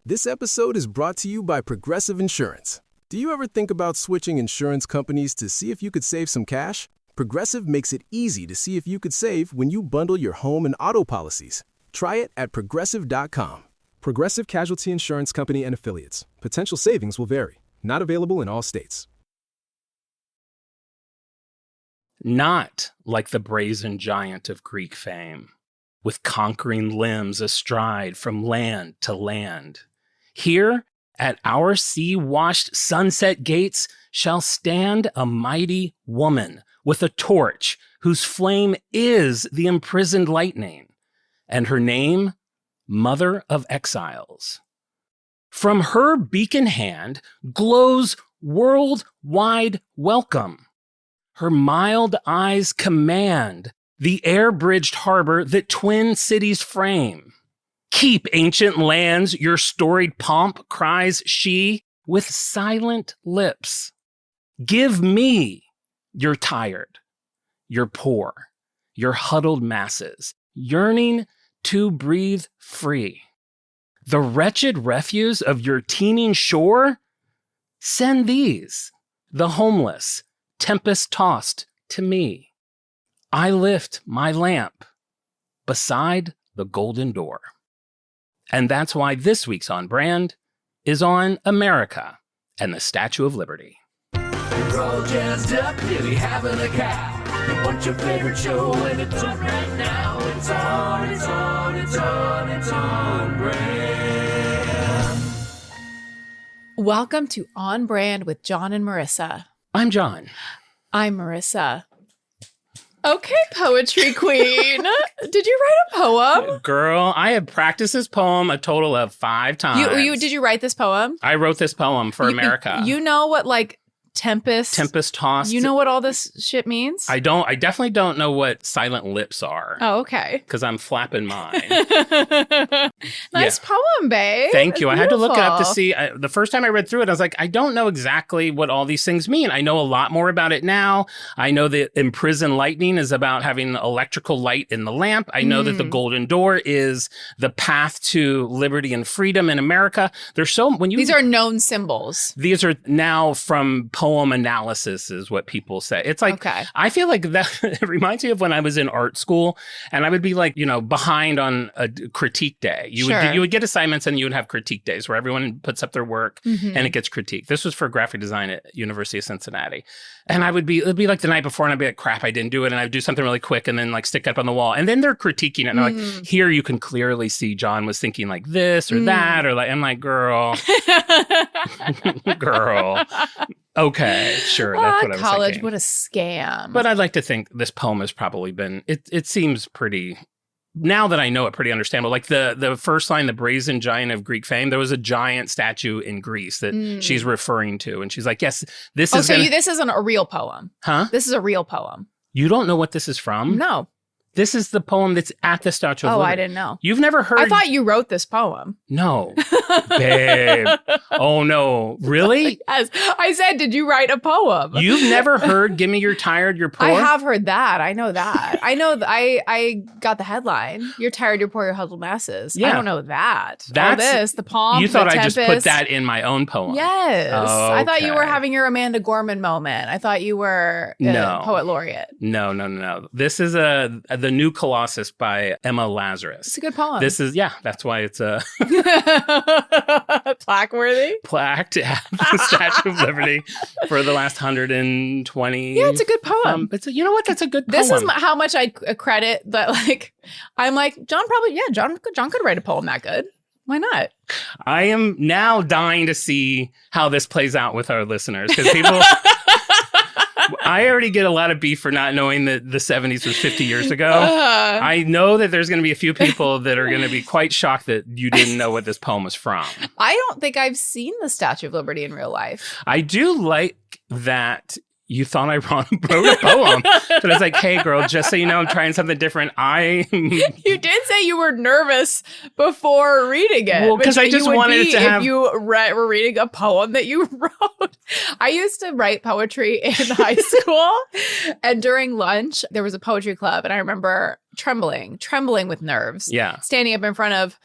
This episode is brought to you by Progressive Insurance. Do you ever think about switching insurance companies to see if you could save some cash? Progressive makes it easy to see if you could save when you bundle your home and auto policies. Try it at Progressive.com. Progressive Casualty Insurance Company and Affiliates. Potential savings will vary. Not available in all states. Not like the brazen giant of Greek fame, with conquering limbs astride from land to land. Here, at our sea-washed sunset gates, shall stand a mighty woman with a torch whose flame is the imprisoned lightning, and her name, Mother of Exiles. From her beacon hand glows worldwide welcome. Her mild eyes command the air-bridged harbor that twin cities frame. Keep, ancient lands, your storied pomp, cries she with silent lips. Give me your tired, your poor, your huddled masses, yearning to breathe free. The wretched refuse of your teeming shore? Send these, the homeless, tempest-tossed, to me. I lift my lamp beside the golden door. And that's why this week's On Brand is on America and the Statue of Liberty. We're all jazzed up, nearly having a cow. You want your favorite show and it's on right now. It's on brand. Welcome to On Brand with Jon and Marisa. I'm Jon. I'm Marisa. Okay, poetry queen. Did you write a poem? Girl, I have practiced this poem a total of 5 times. Did you write this poem? I wrote this poem for America. You know what, like, tempest tossed. You know what all this shit means? I definitely don't know what silent lips are. Oh, okay. Because I'm flapping mine. Nice poem, babe. Thank you. That's I had to look it up to beautiful. see. The first time I read through it, I was like, I don't know exactly what all these things mean. I know a lot more about it now. I know that imprisoned lightning is about having electrical light in the lamp. I know that the golden door is the path to liberty and freedom in America. These are known symbols. These are now from poem analysis is what people say. It's like, okay. I feel like that it reminds me of when I was in art school and I would be like, behind on a critique day. You would get assignments and you would have critique days where everyone puts up their work and it gets critiqued. This was for graphic design at University of Cincinnati. And it'd be like the night before and I'd be like, crap, I didn't do it. And I'd do something really quick and then like stick it up on the wall. And then they're critiquing it. And they're like, here you can clearly see Jon was thinking like this or that. Or like, I'm like, girl. Okay, sure. That's what I was college, thinking. what a scam. But I'd like to think this poem has probably been, it seems pretty, now that I know it, pretty understandable. Like the first line, the brazen giant of Greek fame, there was a giant statue in Greece that she's referring to. And she's like, yes, this is this isn't a real poem. Huh? This is a real poem. You don't know what this is from? No. This is the poem that's at the Statue of Liberty. I didn't know. You've never heard? I thought you wrote this poem. No. Babe. Oh, no. Really? Yes. I said, did you write a poem? You've never heard Give Me Your Tired, Your Poor? I have heard that. I know that. I got the headline. You're tired, you're poor, you're huddled masses. Yeah. I don't know that. The poem. You thought I just put that in my own poem. Yes. Oh, I thought you were having your Amanda Gorman moment. I thought you were a poet laureate. No. This is The New Colossus by Emma Lazarus. It's a good poem. That's why it's a plaque-worthy? Plaque to have the Statue of Liberty for the last 120. Yeah, it's a good poem. You know what? That's a good poem. This is how much I credit that. Like, I'm like, Jon could write a poem that good. Why not? I am now dying to see how this plays out with our listeners because people. I already get a lot of beef for not knowing that the 70s was 50 years ago. I know that there's going to be a few people that are going to be quite shocked that you didn't know what this poem was from. I don't think I've seen the Statue of Liberty in real life. I do like that you thought I wrote a poem. But I was like, hey, girl, just so you know, I'm trying something different. You did say you were nervous before reading it. Well, because I just wanted it to have... If you were reading a poem that you wrote. I used to write poetry in high school. And during lunch, there was a poetry club. And I remember trembling with nerves. Yeah. Standing up in front of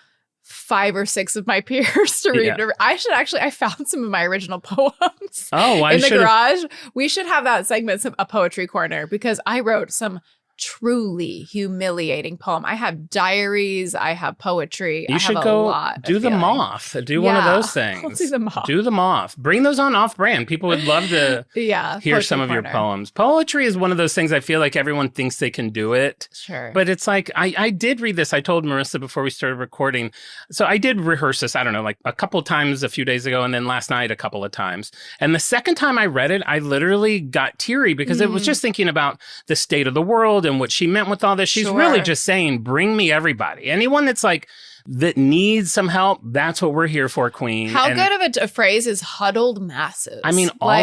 5 or 6 of my peers to read. Yeah. I found some of my original poems in the garage. We should have that segment, a poetry corner, because I wrote some truly humiliating poem. I have diaries. I have poetry. You should go do the moth. Do one of those things. I'll do the moth. Do the moth. Bring those on off-brand. People would love to hear some of your poems. Poetry is one of those things I feel like everyone thinks they can do it. Sure. But it's like, I did read this. I told Marisa before we started recording. So I did rehearse this, I don't know, like a couple times a few days ago, and then last night a couple of times. And the second time I read it, I literally got teary because it was just thinking about the state of the world and what she meant with all this. She's really just saying, bring me everybody. Anyone that's like, that needs some help, that's what we're here for, Queen. How good of a phrase is huddled masses? I mean, all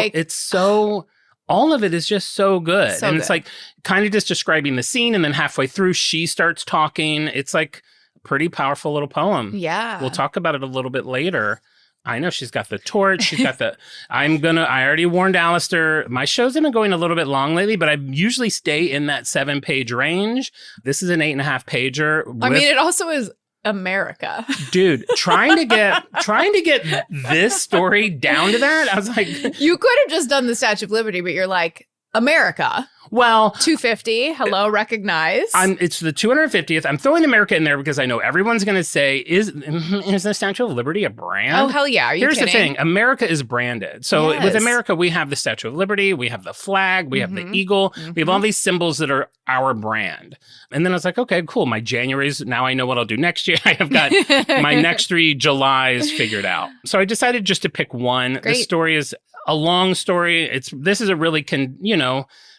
of it is just so good. It's like kind of just describing the scene, and then halfway through, she starts talking. It's like a pretty powerful little poem. Yeah. We'll talk about it a little bit later. I know she's got the torch. She's got the, I already warned Alistair. My shows have been going a little bit long lately, but I usually stay in that 7-page range. This is an 8.5 pager. I mean, it also is America. Dude, trying to get this story down to that. I was like, you could have just done the Statue of Liberty, but you're like, America. Well, 250. Hello, recognize. It's the 250th. I'm throwing America in there because I know everyone's going to say, is the Statue of Liberty a brand? Oh, hell yeah. Are you Here's kidding? The thing. America is branded. So with America, we have the Statue of Liberty. We have the flag. We have the eagle. We have all these symbols that are our brand. And then I was like, okay, cool. My January's, now I know what I'll do next year. I have got my next 3 Julys figured out. So I decided just to pick one. Great. This story is a long story. This is a really,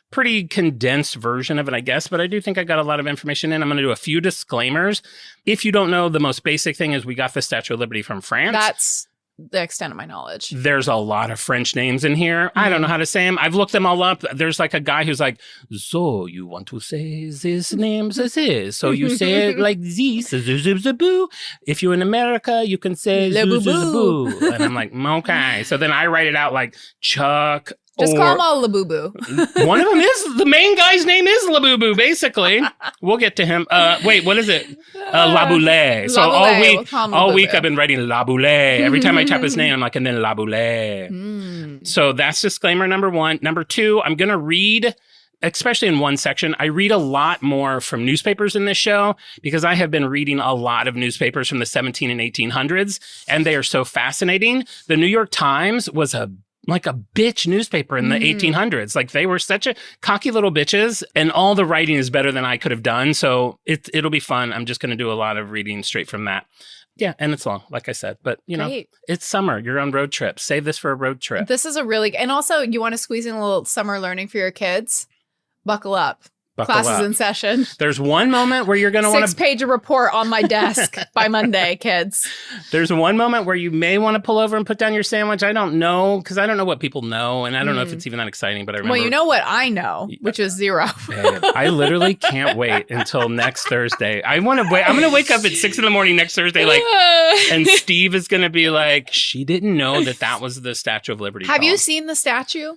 pretty condensed version of it, I guess, but I do think I got a lot of information in. I'm going to do a few disclaimers. If you don't know, the most basic thing is we got the Statue of Liberty from France. That's the extent of my knowledge. There's a lot of French names in here. I don't know how to say them. I've looked them all up. There's like a guy who's like, so you want to say this name, this. So you say it like this. If you're in America, you can say Laboulaye. And I'm like, okay. So then I write it out like Chuck. Just call them all Labubu. One of them is, the main guy's name is Labubu, basically. We'll get to him. Wait, what is it? Laboulaye. So all week I've been writing Laboulaye. Every time I type his name, I'm like, and then Laboulaye. So that's disclaimer number 1. Number 2, I'm going to read, especially in one section, I read a lot more from newspapers in this show because I have been reading a lot of newspapers from the 17 and 1800s, and they are so fascinating. The New York Times was a bitch newspaper in the 1800s. Like, they were such a cocky little bitches, and all the writing is better than I could have done. So it'll be fun. I'm just going to do a lot of reading straight from that. Yeah, and it's long, like I said. But, it's summer. You're on road trips. Save this for a road trip. This is and also, you want to squeeze in a little summer learning for your kids? Buckle up. Classes in session. There's one moment where you're going to want to... 6-page report on my desk by Monday, kids. There's one moment where you may want to pull over and put down your sandwich. I don't know, because I don't know what people know, and I don't know if it's even that exciting, but I remember... Well, you know what I know, which is 0. Babe, I literally can't wait until next Thursday. I'm going to wake up at 6 a.m. next Thursday, and Steve is going to be like, she didn't know that was the Statue of Liberty. Have you seen the statue?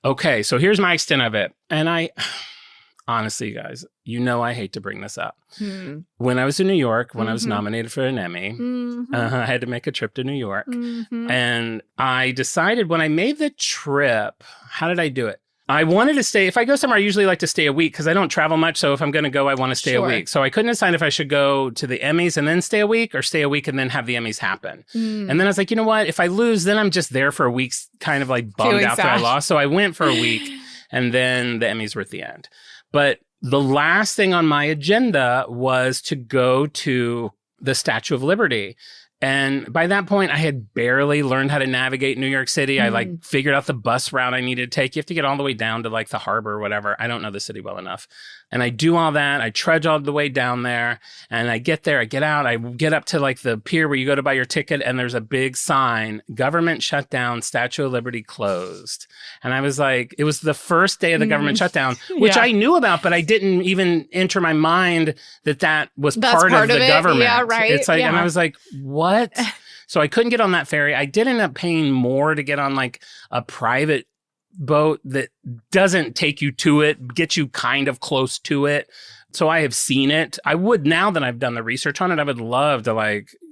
Okay, so here's my extent of it, and honestly, guys, I hate to bring this up. When I was in New York, when I was nominated for an Emmy, I had to make a trip to New York. And I decided when I made the trip, how did I do it? I wanted to stay. If I go somewhere, I usually like to stay a week because I don't travel much. So if I'm going to go, I want to stay a week. So I couldn't decide if I should go to the Emmys and then stay a week, or stay a week and then have the Emmys happen. And then I was like, you know what? If I lose, then I'm just there for a week, kind of like bummed out that I lost. So I went for a week, and then the Emmys were at the end. But the last thing on my agenda was to go to the Statue of Liberty. And by that point, I had barely learned how to navigate New York City. I figured out the bus route I needed to take. You have to get all the way down to the harbor or whatever. I don't know the city well enough. And I do all that. I trudge all the way down there, and I get there. I get out. I get up to the pier where you go to buy your ticket, and there's a big sign: government shutdown, Statue of Liberty closed. And I was like, it was the first day of the government shutdown, which I knew about, but I didn't even enter my mind that was part of the government. Yeah, right. It's like, and I was like, what? So I couldn't get on that ferry. I did end up paying more to get on a private boat that doesn't take you to it, gets you kind of close to it. So I have seen it. I would, now that I've done the research on it, I would love to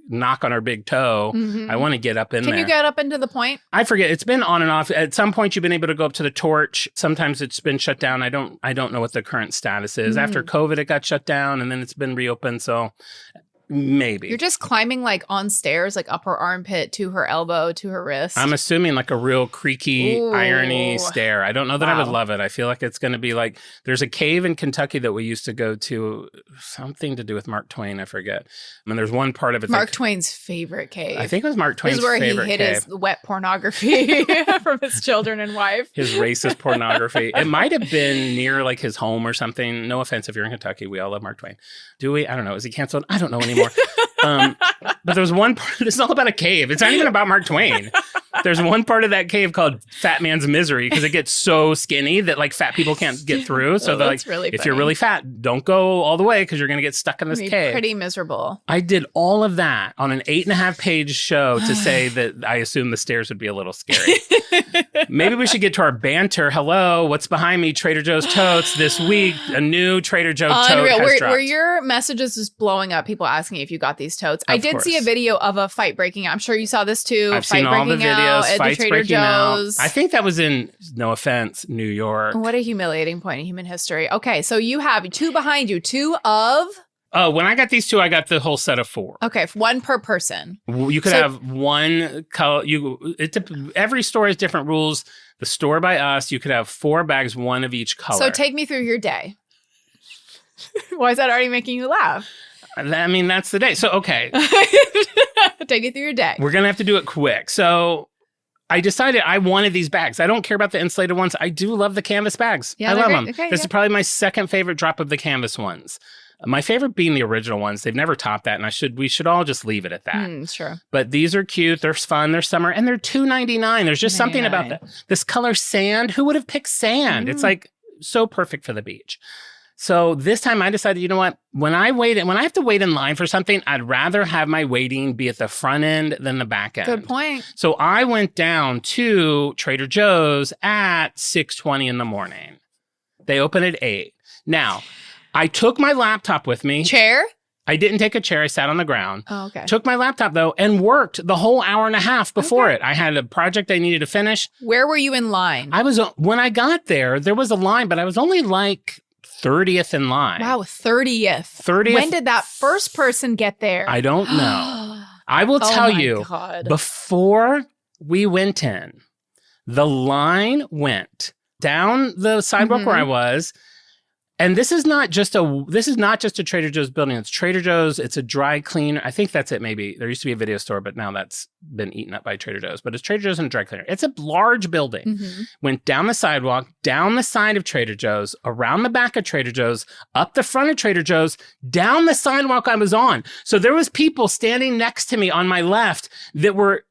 knock on our big toe. I want to get up in there. Can you get up into the point? I forget. It's been on and off. At some point, you've been able to go up to the torch. Sometimes it's been shut down. I don't know what the current status is. After COVID, it got shut down, and then it's been reopened. So maybe. You're just climbing like on stairs, like up her armpit to her elbow to her wrist. I'm assuming like a real creaky, irony stair. I don't know that I would love it. I feel like it's going to be like, there's a cave in Kentucky that we used to go to, something to do with Mark Twain. I forget. I mean, there's one part of it. Mark Twain's favorite cave. I think it was Mark Twain's favorite cave. This is where he hid his wet pornography from his children and wife. His racist pornography. It might have been near like his home or something. No offense if you're in Kentucky. We all love Mark Twain. Do we? I don't know. Is he canceled? I don't know anymore. But there's one part, this is all about a cave. It's not even about Mark Twain. There's one part of that cave called Fat Man's Misery because it gets so skinny that like fat people can't get through. So they're like, really if you're really fat, don't go all the way because you're going to get stuck in this cave. Pretty miserable. I did all of that on an 8.5 page show to say that I assume the stairs would be a little scary. Maybe we should get to our banter. Hello, what's behind me? Trader Joe's totes. This week, a new Trader Joe tote has dropped. Were your messages just blowing up? People asking if you got these totes. I did see a video of a fight breaking out. I'm sure you saw this too. I've seen all the videos. At fights the Trader breaking Joe's. out. I think that was in, no offense, New York. What a humiliating point in human history. Okay, so you have two behind you. Two of... Oh, when I got these two, I got the whole set of 4. Okay, one per person. You could have one color. Every store has different rules. The store by us, you could have 4 bags, one of each color. So take me through your day. Why is that already making you laugh? I mean, that's the day. So, okay. Take me through your day. We're going to have to do it quick. So I decided I wanted these bags. I don't care about the insulated ones. I do love the canvas bags. Yeah, I love them. Okay, this is probably my second favorite drop of the canvas ones. My favorite being the original ones. They've never topped that, and we should all just leave it at that. Sure. But these are cute. They're fun. They're summer, and they're $2.99. There's just something about this color sand. Who would have picked sand? It's like so perfect for the beach. So this time I decided, you know what? When I have to wait in line for something, I'd rather have my waiting be at the front end than the back end. Good point. So I went down to Trader Joe's at 6:20 in the morning. They open at 8. Now, I took my laptop with me. Chair? I didn't take a chair. I sat on the ground. Oh, okay. Took my laptop, though, and worked the whole hour and a half before it. I had a project I needed to finish. Where were you in line? When I got there was a line, but I was only like 30th in line. Wow, 30th. When did that first person get there? I don't know. I will tell you, before we went in, the line went down the sidewalk where I was. And this is not just a Trader Joe's building. It's Trader Joe's. It's a dry cleaner. I think that's it. Maybe there used to be a video store, but now that's been eaten up by Trader Joe's. But it's Trader Joe's and a dry cleaner. It's a large building. Went down the sidewalk, down the side of Trader Joe's, around the back of Trader Joe's, up the front of Trader Joe's, down the sidewalk I was on. So there was people standing next to me on my left that were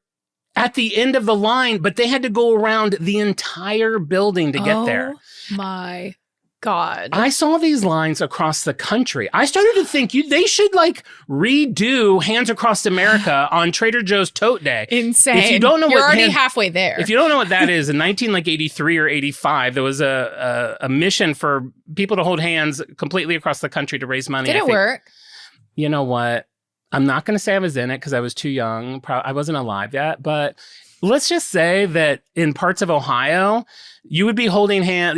at the end of the line, but they had to go around the entire building to get there. Oh my God. I saw these lines across the country. I started to think they should like redo Hands Across America on Trader Joe's Tote Day. Insane. If you don't know You're already halfway there. If you don't know what that is, in 1983 or 85, there was a mission for people to hold hands completely across the country to raise money. Did it work? You know what? I'm not going to say I was in it because I was too young. I wasn't alive yet, but let's just say that in parts of Ohio, you would be holding hands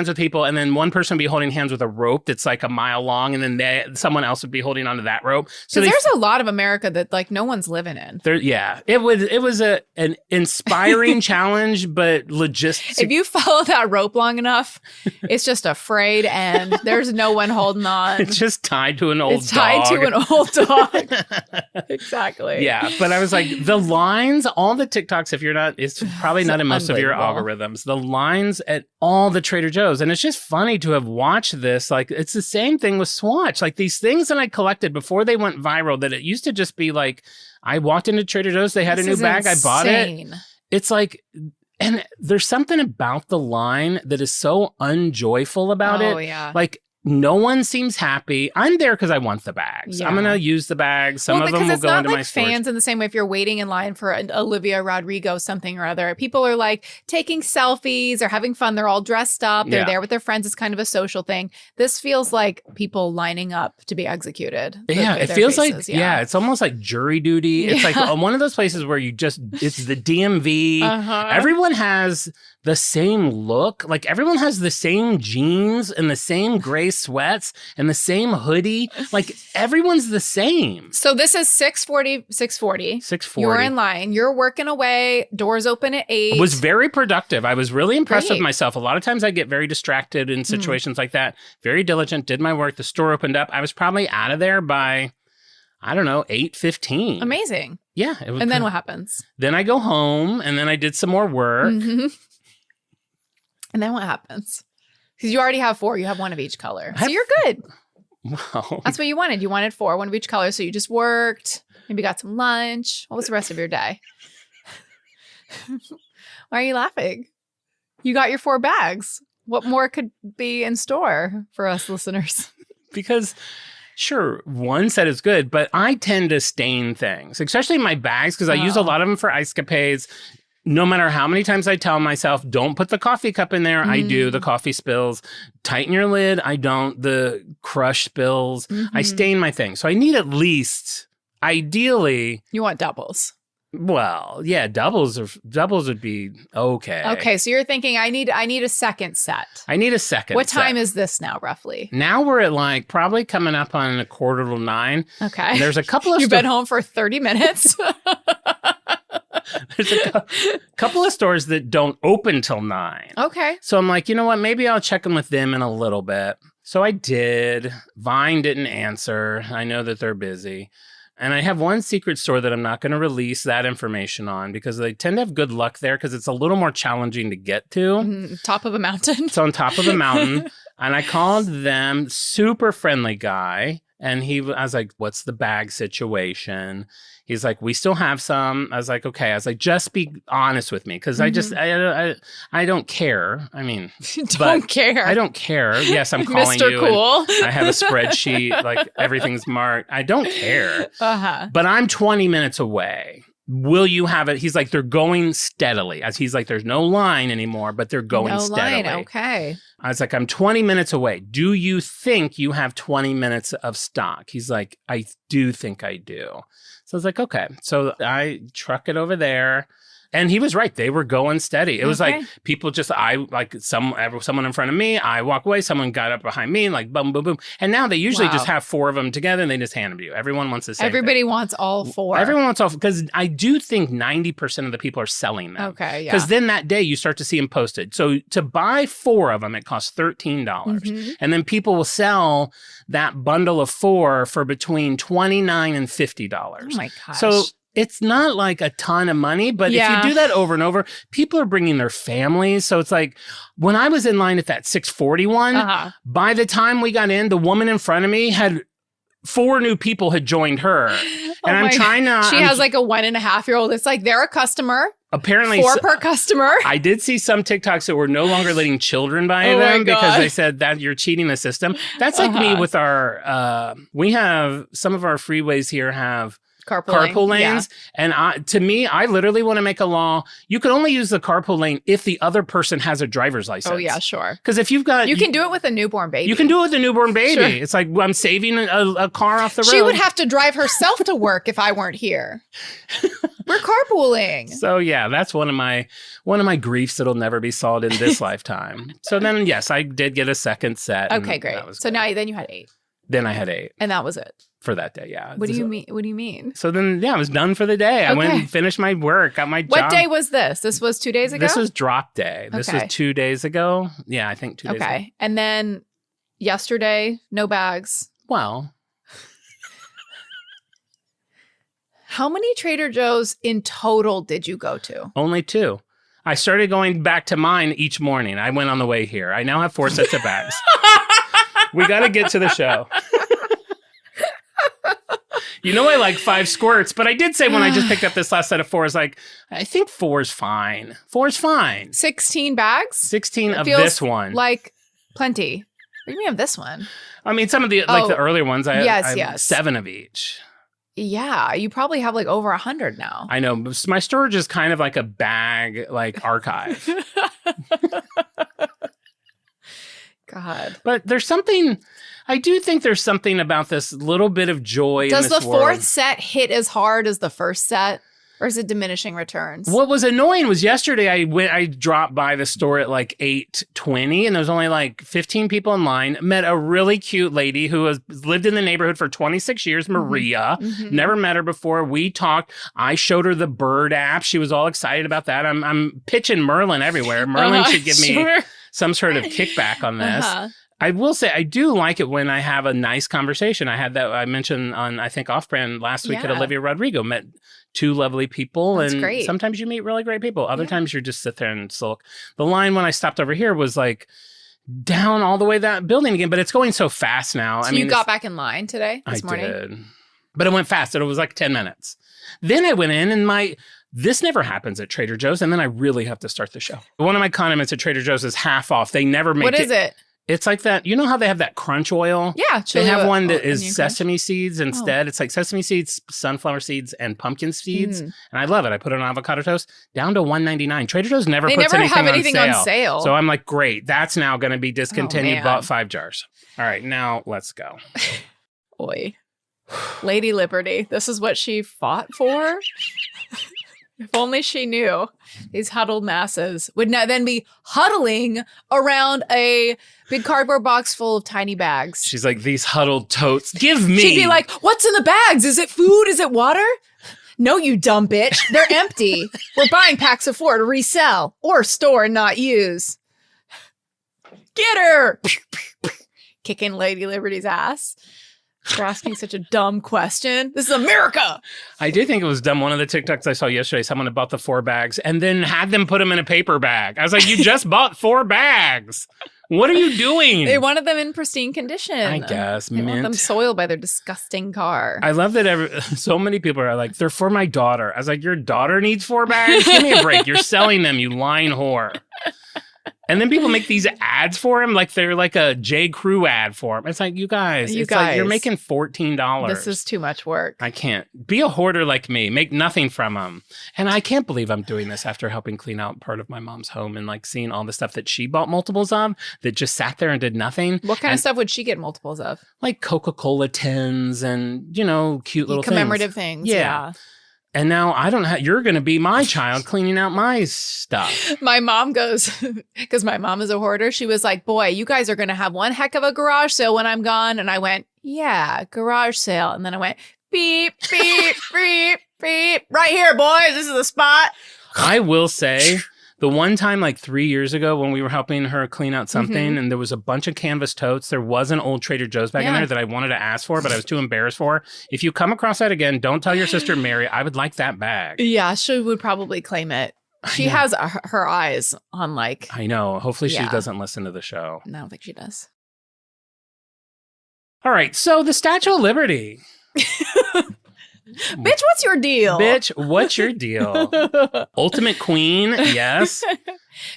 with people, and then one person would be holding hands with a rope that's like a mile long, and then someone else would be holding onto that rope. So there's a lot of America that like no one's living in. It was an inspiring challenge, but logistic. If you follow that rope long enough, it's just a frayed end. There's no one holding on. It's just tied to an old dog. It's tied to an old dog. Exactly. Yeah, but I was like, the lines, all the TikToks, it's probably not in most of your algorithms. The lines at all the Trader Joe's. And it's just funny to have watched this. Like, it's the same thing with Swatch. Like, these things that I collected before they went viral, that it used to just be like, I walked into Trader Joe's, they had a new bag, I bought it. It's like, and there's something about the line that is so unjoyful about it. Oh, yeah. Like, no one seems happy. I'm there because I want the bags. Yeah. I'm going to use the bags. Some of them will go into my storage. It's not like fans in the same way if you're waiting in line for an Olivia Rodrigo something or other. People are like taking selfies or having fun. They're all dressed up. They're there with their friends. It's kind of a social thing. This feels like people lining up to be executed. Yeah, it feels faces. It's almost like jury duty. It's like one of those places where it's the DMV. Everyone has the same look. Like everyone has the same jeans and the same gray sweats and the same hoodie. Like everyone's the same. So this is 6:40. You're in line. You're working away. Doors open at 8. It was very productive. I was really impressed with myself. A lot of times I get very distracted in situations like that. Very diligent. Did my work. The store opened up. I was probably out of there by, I don't know, 8:15. Amazing. Yeah. And then what happens? Then I go home and then I did some more work. And then what happens? Because you already have 4. You have one of each color. So you're good. Wow. That's what you wanted. You wanted 4, one of each color. So you just worked. Maybe got some lunch. What was the rest of your day? Why are you laughing? You got your 4 bags. What more could be in store for us listeners? Because sure, one set is good, but I tend to stain things, especially my bags, because I use a lot of them for ice capades. No matter how many times I tell myself, don't put the coffee cup in there, I do. The coffee spills. Tighten your lid. I don't. The crush spills. I stain my things. So I need at least, ideally. You want doubles. Well, yeah, doubles would be okay. Okay, so you're thinking I need a second set. I need a second. What time is this now, roughly? Now we're at like probably coming up on 8:45. Okay. There's a couple of You've been home for 30 minutes. There's a couple of stores that don't open till 9. Okay. So I'm like, you know what? Maybe I'll check in with them in a little bit. So I did. Vine didn't answer. I know that they're busy. And I have one secret store that I'm not going to release that information on because they tend to have good luck there because it's a little more challenging to get to. Top of a mountain. It's on top of a mountain. And I called them, super friendly guy. And I was like, what's the bag situation? He's like, we still have some. I was like, okay. I was like, just be honest with me. Because I don't care. I mean, don't care. I don't care. Yes, I'm calling Mr. you. Cool. I have a spreadsheet. Like everything's marked. I don't care. But I'm 20 minutes away. Will you have it? He's like, they're going steadily. As he's like, there's no line anymore, but they're going steadily. Line. Okay. I was like, I'm 20 minutes away. Do you think you have 20 minutes of stock? He's like, I do think I do. So I was like, okay. So I truck it over there. And he was right. They were going steady. It was like people someone in front of me, I walk away, someone got up behind me, like boom, boom, boom. And now they usually just have 4 of them together and they just hand them to you. Everyone wants the same Everybody thing. wants all 4. Everyone wants all, because I do think 90% of the people are selling them. Okay, yeah. Because then that day you start to see them posted. So to buy 4 of them, it costs $13. And then people will sell that bundle of 4 for between $29 and $50. Oh my gosh. So it's not like a ton of money, but if you do that over and over, people are bringing their families. So it's like when I was in line at that 641, by the time we got in, the woman in front of me had 4 new people had joined her. And I'm trying to... She has like a 1.5-year-old. It's like they're a customer. Apparently 4 per customer. I did see some TikToks that were no longer letting children buy them because they said that you're cheating the system. That's like me with our... we have... Some of our freeways here have... carpool lanes. And to me, I literally want to make a law. You can only use the carpool lane if the other person has a driver's license. Oh, yeah, sure. Because if you've got... You can do it with a newborn baby. You can do it with a newborn baby. Sure. It's like, I'm saving a car off the road. She would have to drive herself to work if I weren't here. We're carpooling. So, yeah, that's one of my griefs that'll never be solved in this lifetime. So then, yes, I did get a second set. Okay, great. So then you had 8. Then I had 8. And that was it. For that day, yeah. What do you mean? What do you mean? So then, I was done for the day. I went and finished my work, got my job. What day was this? This was 2 days ago? This was drop day. This was 2 days ago. Yeah, I think 2 days ago. Okay. And then yesterday, no bags. Well. How many Trader Joe's in total did you go to? Only 2. I started going back to mine each morning. I went on the way here. I now have 4 sets of bags. We got to get to the show. You know I like 5 squirts, but I did say when I just picked up this last set of 4, I think 4 is fine. 4 is fine. 16 bags? 16 of this one. Like plenty. We can have this one. I mean, some of the the earlier ones, I have 7 of each. Yeah, you probably have like over 100 now. I know. My storage is kind of like a bag, like archive. God. But there's something, I do think there's something about this little bit of joy Does in this the world. fourth set hit as hard as the first set? Or is it diminishing returns? What was annoying was yesterday I dropped by the store at like 8:20 and there was only like 15 people in line. Met a really cute lady who has lived in the neighborhood for 26 years, Maria. Never met her before. We talked. I showed her the Bird app. She was all excited about that. I'm pitching Merlin everywhere. Merlin should give me some sort of kickback on this. I will say I do like it when I have a nice conversation. I had that I mentioned on, I think, Off-Brand last week at Olivia Rodrigo. Met 2 lovely people. That's and great. Sometimes you meet really great people. Other times you just sit there and sulk. The line when I stopped over here was like down all the way that building again, but it's going so fast now. So I mean, you got back in line today, this morning? I did. But it went fast. It was like 10 minutes. Then I went in and this never happens at Trader Joe's, and then I really have to start the show. One of my condiments at Trader Joe's is half off. They never make it. What is it? It's like that. You know how they have that crunch oil? Yeah. They have one that is sesame seeds instead. Oh. It's like sesame seeds, sunflower seeds, and pumpkin seeds. And I love it. I put it on avocado toast down to $1.99. Trader Joe's never puts anything on sale. So I'm like, great. That's now going to be discontinued. Bought 5 jars. All right. Now let's go. Oi. Lady Liberty. This is what she fought for? If only she knew. These huddled masses would then be huddling around a big cardboard box full of tiny bags. She's like, these huddled totes, give me. She'd be like, what's in the bags? Is it food? Is it water? No, you dumb bitch. They're empty. We're buying packs of 4 to resell or store and not use. Get her. Kicking Lady Liberty's ass. For asking such a dumb question. This is America. I did think it was dumb. One of the TikToks I saw yesterday, someone had bought the 4 bags and then had them put them in a paper bag. I was like, you just bought 4 bags. What are you doing? They wanted them in pristine condition. I guess. They want them soiled by their disgusting car. I love that so many people are like, they're for my daughter. I was like, your daughter needs 4 bags? Give me a break. You're selling them, you lying whore. And then people make these ads for him like they're like a J. Crew ad for him. It's like, you guys, like you're making $14. This is too much work. I can't. Be a hoarder like me. Make nothing from them. And I can't believe I'm doing this after helping clean out part of my mom's home and like seeing all the stuff that she bought multiples of that just sat there and did nothing. What kind of stuff would she get multiples of? Like Coca-Cola tins and, cute little commemorative things. Yeah. And now you're going to be my child cleaning out my stuff. My mom goes, because my mom is a hoarder. She was like, boy, you guys are going to have one heck of a garage sale when I'm gone. And I went, yeah, garage sale. And then I went, beep, beep, beep, beep. Right here, boys. This is the spot. I will say, the one time like 3 years ago when we were helping her clean out something and there was a bunch of canvas totes, there was an old Trader Joe's bag in there that I wanted to ask for, but I was too embarrassed for. If you come across that again, don't tell your sister Mary. I would like that bag. Yeah, she would probably claim it. She has her eyes on like... I know. Hopefully she doesn't listen to the show. I don't think she does. All right. So the Statue of Liberty... Bitch, what's your deal? Bitch, what's your deal? Ultimate Queen, yes.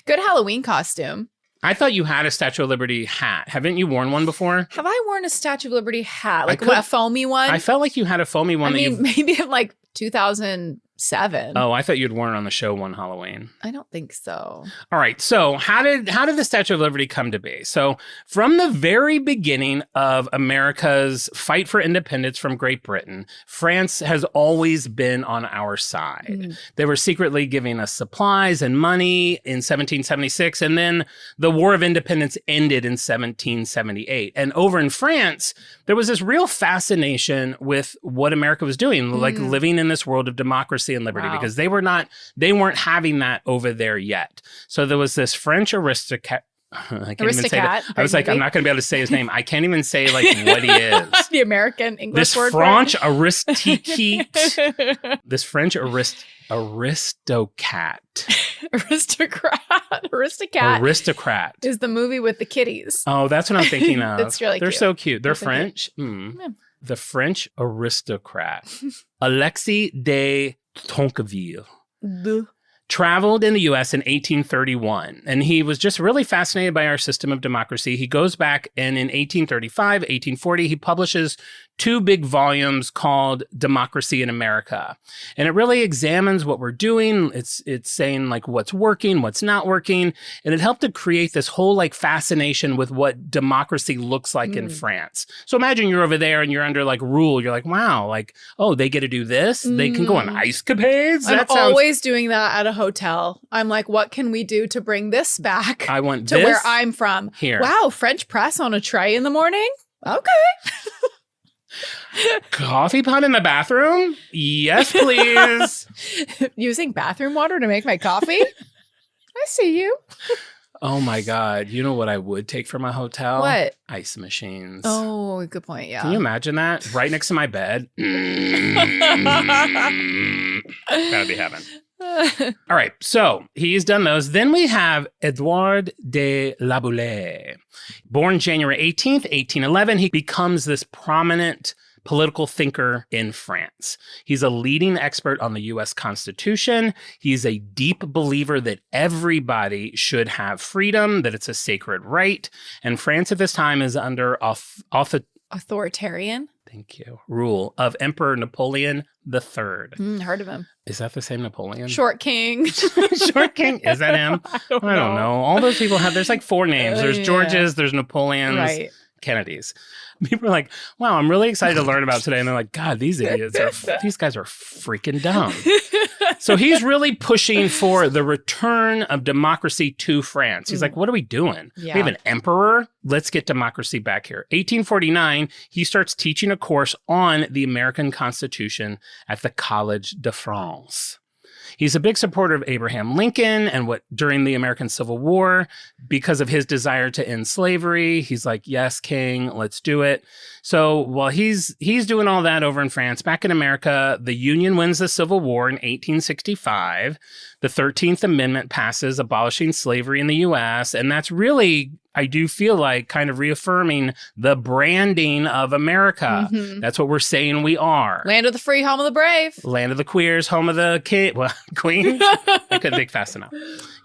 Good Halloween costume. I thought you had a Statue of Liberty hat. Haven't you worn one before? Have I worn a Statue of Liberty hat? Like a foamy one? I felt like you had a foamy one. Maybe in like 2007. Oh, I thought you'd worn it on the show one Halloween. I don't think so. All right. So how did the Statue of Liberty come to be? So from the very beginning of America's fight for independence from Great Britain, France has always been on our side. They were secretly giving us supplies and money in 1776. And then the War of Independence ended in 1778. And over in France, there was this real fascination with what America was doing, like living in this world of democracy and liberty, because they weren't having that over there yet. So there was this French aristocrat. I can't even say that. I was like, I'm not going to be able to say his name. I can't even say like what he is. The American English word. This French aristocrat. Aristocrat is the movie with the kitties. Oh, that's what I'm thinking of. It's really They're cute. so cute. They're French. The French aristocrat. Alexis de Tocqueville. traveled in the U.S. in 1831, and he was just really fascinated by our system of democracy. He goes back, and in 1835, 1840, he publishes 2 big volumes called Democracy in America. And it really examines what we're doing. It's saying like what's working, what's not working. And it helped to create this whole like fascination with what democracy looks like in France. So imagine you're over there and you're under like rule. You're like, wow, like, oh, they get to do this. They can go on ice capades. I'm always doing that at a hotel. I'm like, what can we do to bring this back I want to this where I'm from? Here. Wow, French press on a tray in the morning? Okay. Coffee pot in the bathroom? Yes, please. Using bathroom water to make my coffee? I see you. Oh my God. You know what I would take from a hotel? What? Ice machines. Oh, good point. Yeah. Can you imagine that? Right next to my bed. That'd be heaven. All right. So he's done those. Then we have Édouard de Laboulaye. Born January 18th, 1811, he becomes this prominent political thinker in France. He's a leading expert on the U.S. Constitution. He's a deep believer that everybody should have freedom, that it's a sacred right. And France at this time is under authoritarian. Thank you. Rule of Emperor Napoleon III. Heard of him. Is that the same Napoleon? Short King. Short King? Is that him? I don't know. All those people have, there's like 4 names. There's Georges, there's Napoleons, right. Kennedys. People are like, wow, I'm really excited to learn about today. And they're like, God, these guys are freaking dumb. So he's really pushing for the return of democracy to France. He's like, what are we doing? Yeah. We have an emperor. Let's get democracy back here. 1849, he starts teaching a course on the American Constitution at the College de France. He's a big supporter of Abraham Lincoln and during the American Civil War, because of his desire to end slavery. He's like, yes, King, let's do it. So while he's doing all that over in France, back in America, the Union wins the Civil War in 1865. The 13th Amendment passes, abolishing slavery in the U.S. And that's really, I do feel like, kind of reaffirming the branding of America. Mm-hmm. That's what we're saying we are. Land of the free, home of the brave. Land of the queers, home of the queens. I couldn't think fast enough.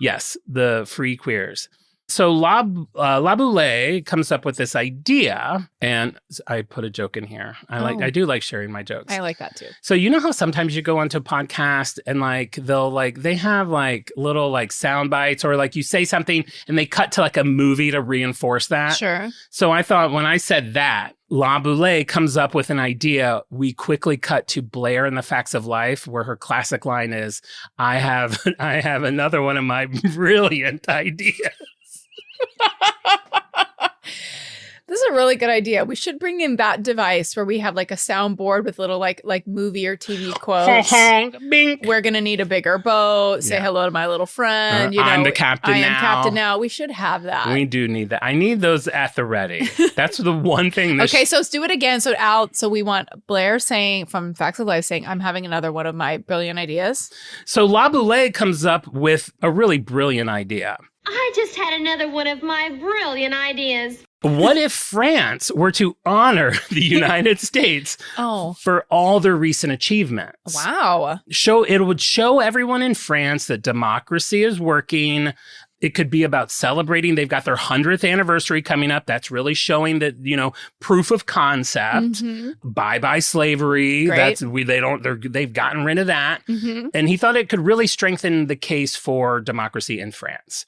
Yes, the free queers. So Laboulaye comes up with this idea, and I put a joke in here. I do like sharing my jokes. I like that too. So you know how sometimes you go onto a podcast and they have like little like sound bites, or like you say something and they cut to like a movie to reinforce that. Sure. So I thought when I said that, Laboulaye comes up with an idea. We quickly cut to Blair in The Facts of Life, where her classic line is, I have another one of my brilliant ideas. This is a really good idea. We should bring in that device where we have like a soundboard with little like movie or TV quotes. Bink. We're going to need a bigger boat. Say hello to my little friend. I'm the captain now. I am captain now. We should have that. We do need that. I need those at the ready. That's the one thing. Okay, so let's do it again. So we want Blair saying, from Facts of Life, saying, I'm having another one of my brilliant ideas. So Laboulaye comes up with a really brilliant idea. I just had another one of my brilliant ideas. What if France were to honor the United States for all their recent achievements? Wow. It would show everyone in France that democracy is working. It could be about celebrating. They've got their 100th anniversary coming up. That's really showing that, proof of concept. Mm-hmm. Bye-bye slavery. Great. They've gotten rid of that. Mm-hmm. And he thought it could really strengthen the case for democracy in France.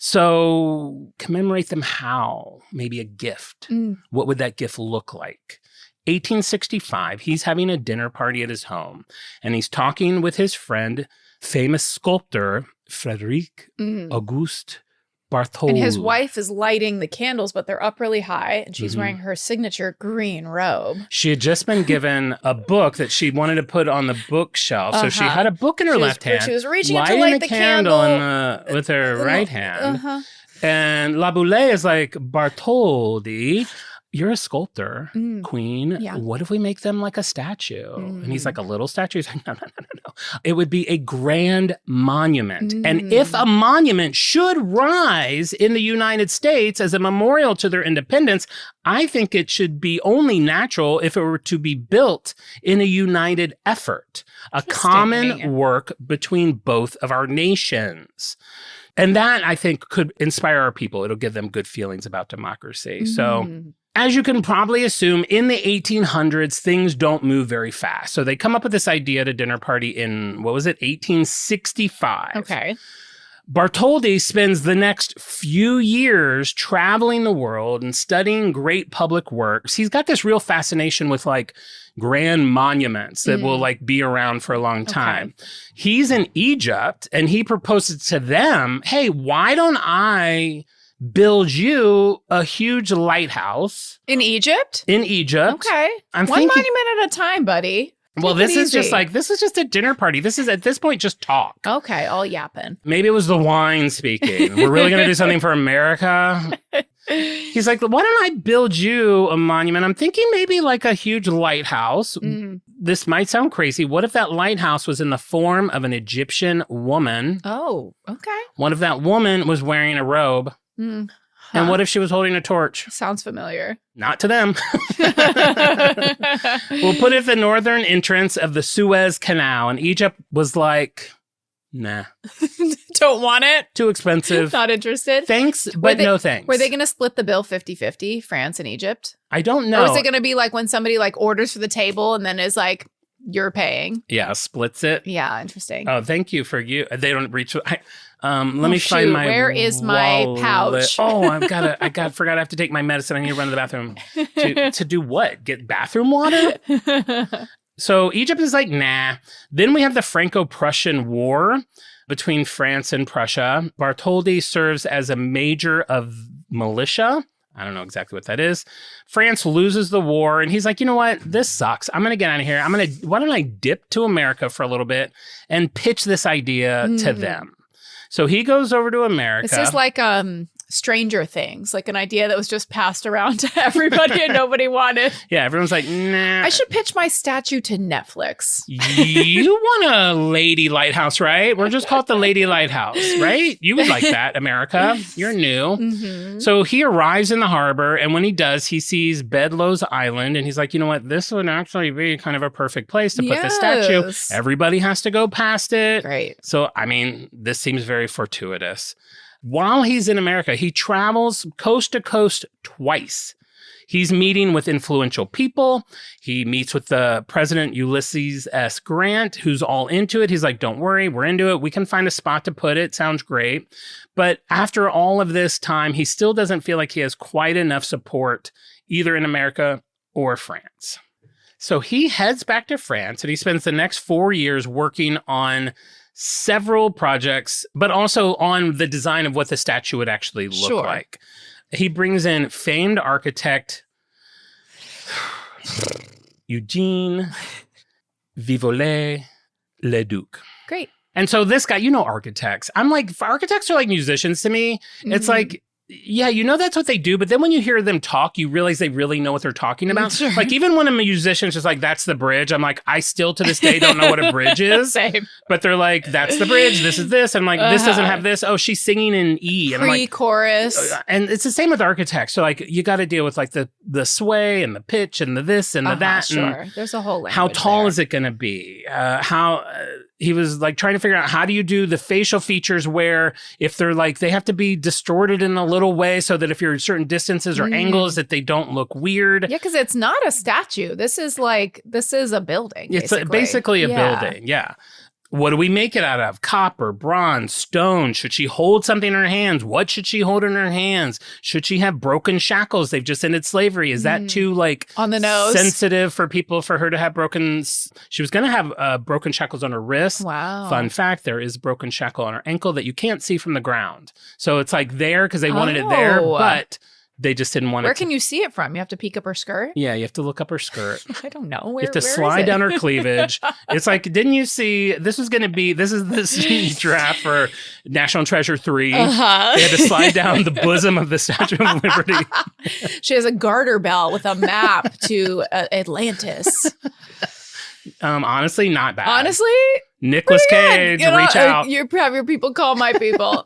So commemorate them how? Maybe a gift. What would that gift look like? 1865, he's having a dinner party at his home, and he's talking with his friend, famous sculptor, Frédéric, Auguste, Bartholdi. And his wife is lighting the candles, but they're up really high, and she's wearing her signature green robe. She had just been given a book that she wanted to put on the bookshelf. So she had a book in her left hand. She was reaching to light the candle with her right hand. And Laboulaye is like, Bartholdi, you're a sculptor, queen. Yeah. What if we make them like a statue? And he's like, a little statue? He's like, no. It would be a grand monument. And if a monument should rise in the United States as a memorial to their independence, I think it should be only natural if it were to be built in a united effort, a common work between both of our nations. And that, I think, could inspire our people. It'll give them good feelings about democracy. So, as you can probably assume, in the 1800s, things don't move very fast. So they come up with this idea at a dinner party in, 1865. Okay. Bartholdi spends the next few years traveling the world and studying great public works. He's got this real fascination with like grand monuments that will like be around for a long time. Okay. He's in Egypt and he proposes to them, hey, why don't I build you a huge lighthouse? In Egypt? In Egypt. Okay. One monument at a time, buddy. Well, this is just a dinner party. This is at this point just talk. Okay, all yapping. Maybe it was the wine speaking. We're really going to do something for America. He's like, why don't I build you a monument? I'm thinking maybe like a huge lighthouse. This might sound crazy. What if that lighthouse was in the form of an Egyptian woman? Oh, okay. What if that woman was wearing a robe? And what if she was holding a torch? Sounds familiar. Not to them. We'll put it at the northern entrance of the Suez Canal. And Egypt was like, nah. Don't want it? Too expensive. Not interested? Thanks, but no thanks. Were they going to split the bill 50-50, France and Egypt? I don't know. Or is it going to be like when somebody like orders for the table and then is like, you're paying? Yeah, splits it. Yeah, interesting. Oh, thank you for you. They don't reach... let me find my Where is my pouch? Oh, forgot I have to take my medicine. I need to run to the bathroom. To do what? Get bathroom water? So Egypt is like, nah. Then we have the Franco-Prussian War between France and Prussia. Bartholdi serves as a major of militia. I don't know exactly what that is. France loses the war, and he's like, you know what? This sucks. I'm going to get out of here. Why don't I dip to America for a little bit and pitch this idea to them? So he goes over to America. This is like Stranger Things, like an idea that was just passed around to everybody and nobody wanted. Yeah, everyone's like, nah. I should pitch my statue to Netflix. You want a lady lighthouse, right? We're just called the Lady Lighthouse, right? You would like that, America. You're new. So he arrives in the harbor, and when he does, he sees Bedloe's Island, and he's like, you know what? This would actually be kind of a perfect place to put the statue. Everybody has to go past it. Right. So, I mean, this seems very fortuitous. While he's in America, he travels coast to coast twice. He's meeting with influential people. He meets with the President Ulysses S. Grant, who's all into it. He's like, don't worry, we're into it. We can find a spot to put it. Sounds great. But after all of this time, he still doesn't feel like he has quite enough support either in America or France. So he heads back to France and he spends the next 4 years working on several projects, but also on the design of what the statue would actually look like. He brings in famed architect Eugene Viollet-le-Duc. Great. And so this guy, you know architects. I'm like, architects are like musicians to me. It's like, yeah, you know that's what they do, but then when you hear them talk, you realize they really know what they're talking about. Sure. Like even when a musician's just like, that's the bridge, I'm like, I still to this day don't know what a bridge is. Same. But they're like, that's the bridge, this is this. I'm like, this doesn't have this. Oh, she's singing in E. And Pre-chorus. And it's the same with architects. So like, you got to deal with like the sway and the pitch and the this and the that. Sure. And there's a whole language how tall there. is it going to be? He was like trying to figure out how do you do the facial features where if they're like, they have to be distorted in a little way so that if you're at certain distances or angles that they don't look weird. Yeah, because it's not a statue. This is a building. It's basically a building. Yeah. What do we make it out of? Copper, bronze, stone. Should she hold something in her hands? What should she hold in her hands? Should she have broken shackles? They've just ended slavery. Is that too like on the nose sensitive for her to have broken? She was going to have broken shackles on her wrist. Wow. Fun fact, there is a broken shackle on her ankle that you can't see from the ground. So it's like there because they wanted it there, but They just didn't want Where can you see it from? You have to peek up her skirt? Yeah, you have to look up her skirt. I don't know. You have to slide down her cleavage. It's like, didn't you see, this is this draft for National Treasure 3. Uh-huh. They had to slide down the bosom of the Statue of Liberty. She has a garter belt with a map to Atlantis. Honestly, not bad. Honestly? Nicolas Cage, reach out. You have your people call my people.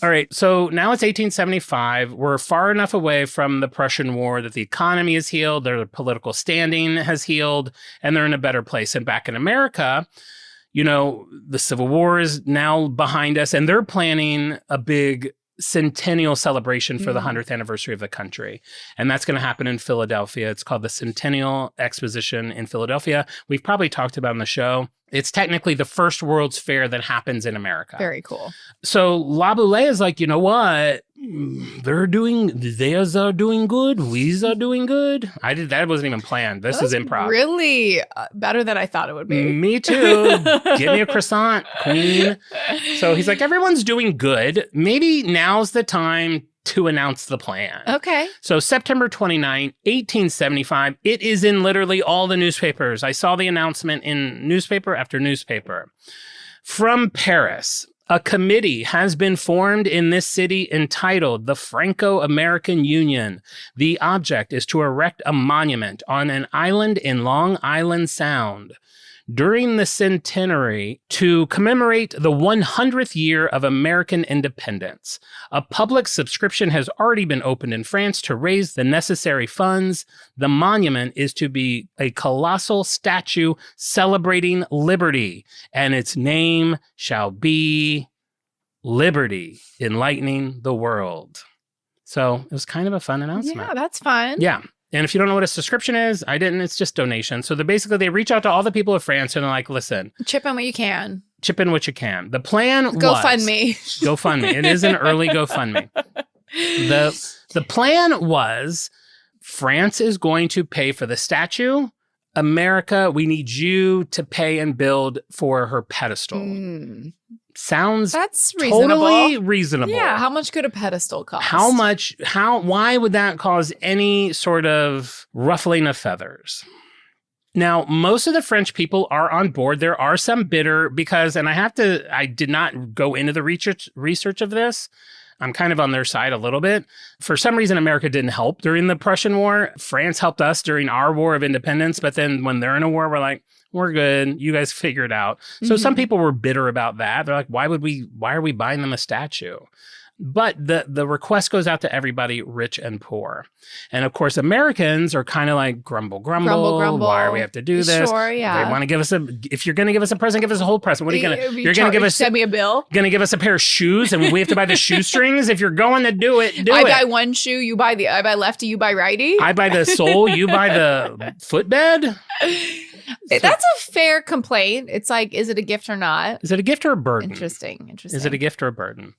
All right. So now it's 1875. We're far enough away from the Prussian War that the economy is healed, their political standing has healed, and they're in a better place. And back in America, the Civil War is now behind us, and they're planning a big centennial celebration for the 100th anniversary of the country. And that's going to happen in Philadelphia. It's called the Centennial Exposition in Philadelphia. We've probably talked about on the show. It's technically the first World's Fair that happens in America. Very cool. So Laboulaye is like, you know what? Theirs are doing good. We's are doing good. That wasn't even planned. This is improv. Really better than I thought it would be. Me too. Give me a croissant, queen. So he's like, everyone's doing good. Maybe now's the time to announce the plan. Okay. So September 29, 1875, it is in literally all the newspapers. I saw the announcement in newspaper after newspaper. From Paris, a committee has been formed in this city entitled the Franco-American Union. The object is to erect a monument on an island in Long Island Sound during the centenary to commemorate the 100th year of American independence. A public subscription has already been opened in France to raise the necessary funds. The monument is to be a colossal statue celebrating liberty, and its name shall be Liberty, Enlightening the World. So it was kind of a fun announcement. Yeah, that's fun. Yeah. And if you don't know what a subscription is, it's just donation. So they reach out to all the people of France and they're like, listen. Chip in what you can. Chip in what you can. The plan was. GoFundMe. GoFundMe. It is an early GoFundMe. The plan was France is going to pay for the statue. America, we need you to pay and build for her pedestal. Sounds That's reasonable. Totally reasonable. Yeah. How much could a pedestal cost? Why would that cause any sort of ruffling of feathers? Now, most of the French people are on board. There are some bitter because, and I did not go into the research of this. I'm kind of on their side a little bit. For some reason, America didn't help during the Prussian War. France helped us during our War of Independence. But then when they're in a war, we're like, we're good. You guys figure it out. So some people were bitter about that. They're like, why are we buying them a statue? But the request goes out to everybody, rich and poor. And of course, Americans are kind of like grumble. Why do we have to do this? Sure, yeah. They want to give us if you're going to give us a present, give us a whole present. What are you going to, you're going to give us, send me a bill? Going to give us a pair of shoes and we have to buy the shoestrings? If you're going to do it, I buy one shoe, I buy lefty, you buy righty. I buy the sole, you buy the footbed. That's a fair complaint. It's like, is it a gift or not? Is it a gift or a burden? Interesting. Is it a gift or a burden?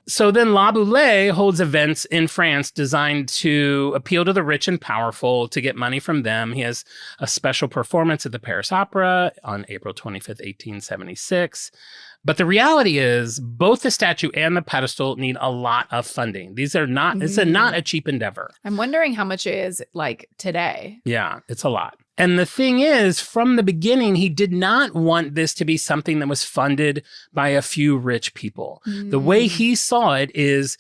So then Laboulaye holds events in France designed to appeal to the rich and powerful to get money from them. He has a special performance at the Paris Opera on April 25th, 1876. But the reality is both the statue and the pedestal need a lot of funding. These are not, it's not a cheap endeavor. I'm wondering how much it is like today. Yeah, it's a lot. And the thing is, from the beginning, he did not want this to be something that was funded by a few rich people. The way he saw it is,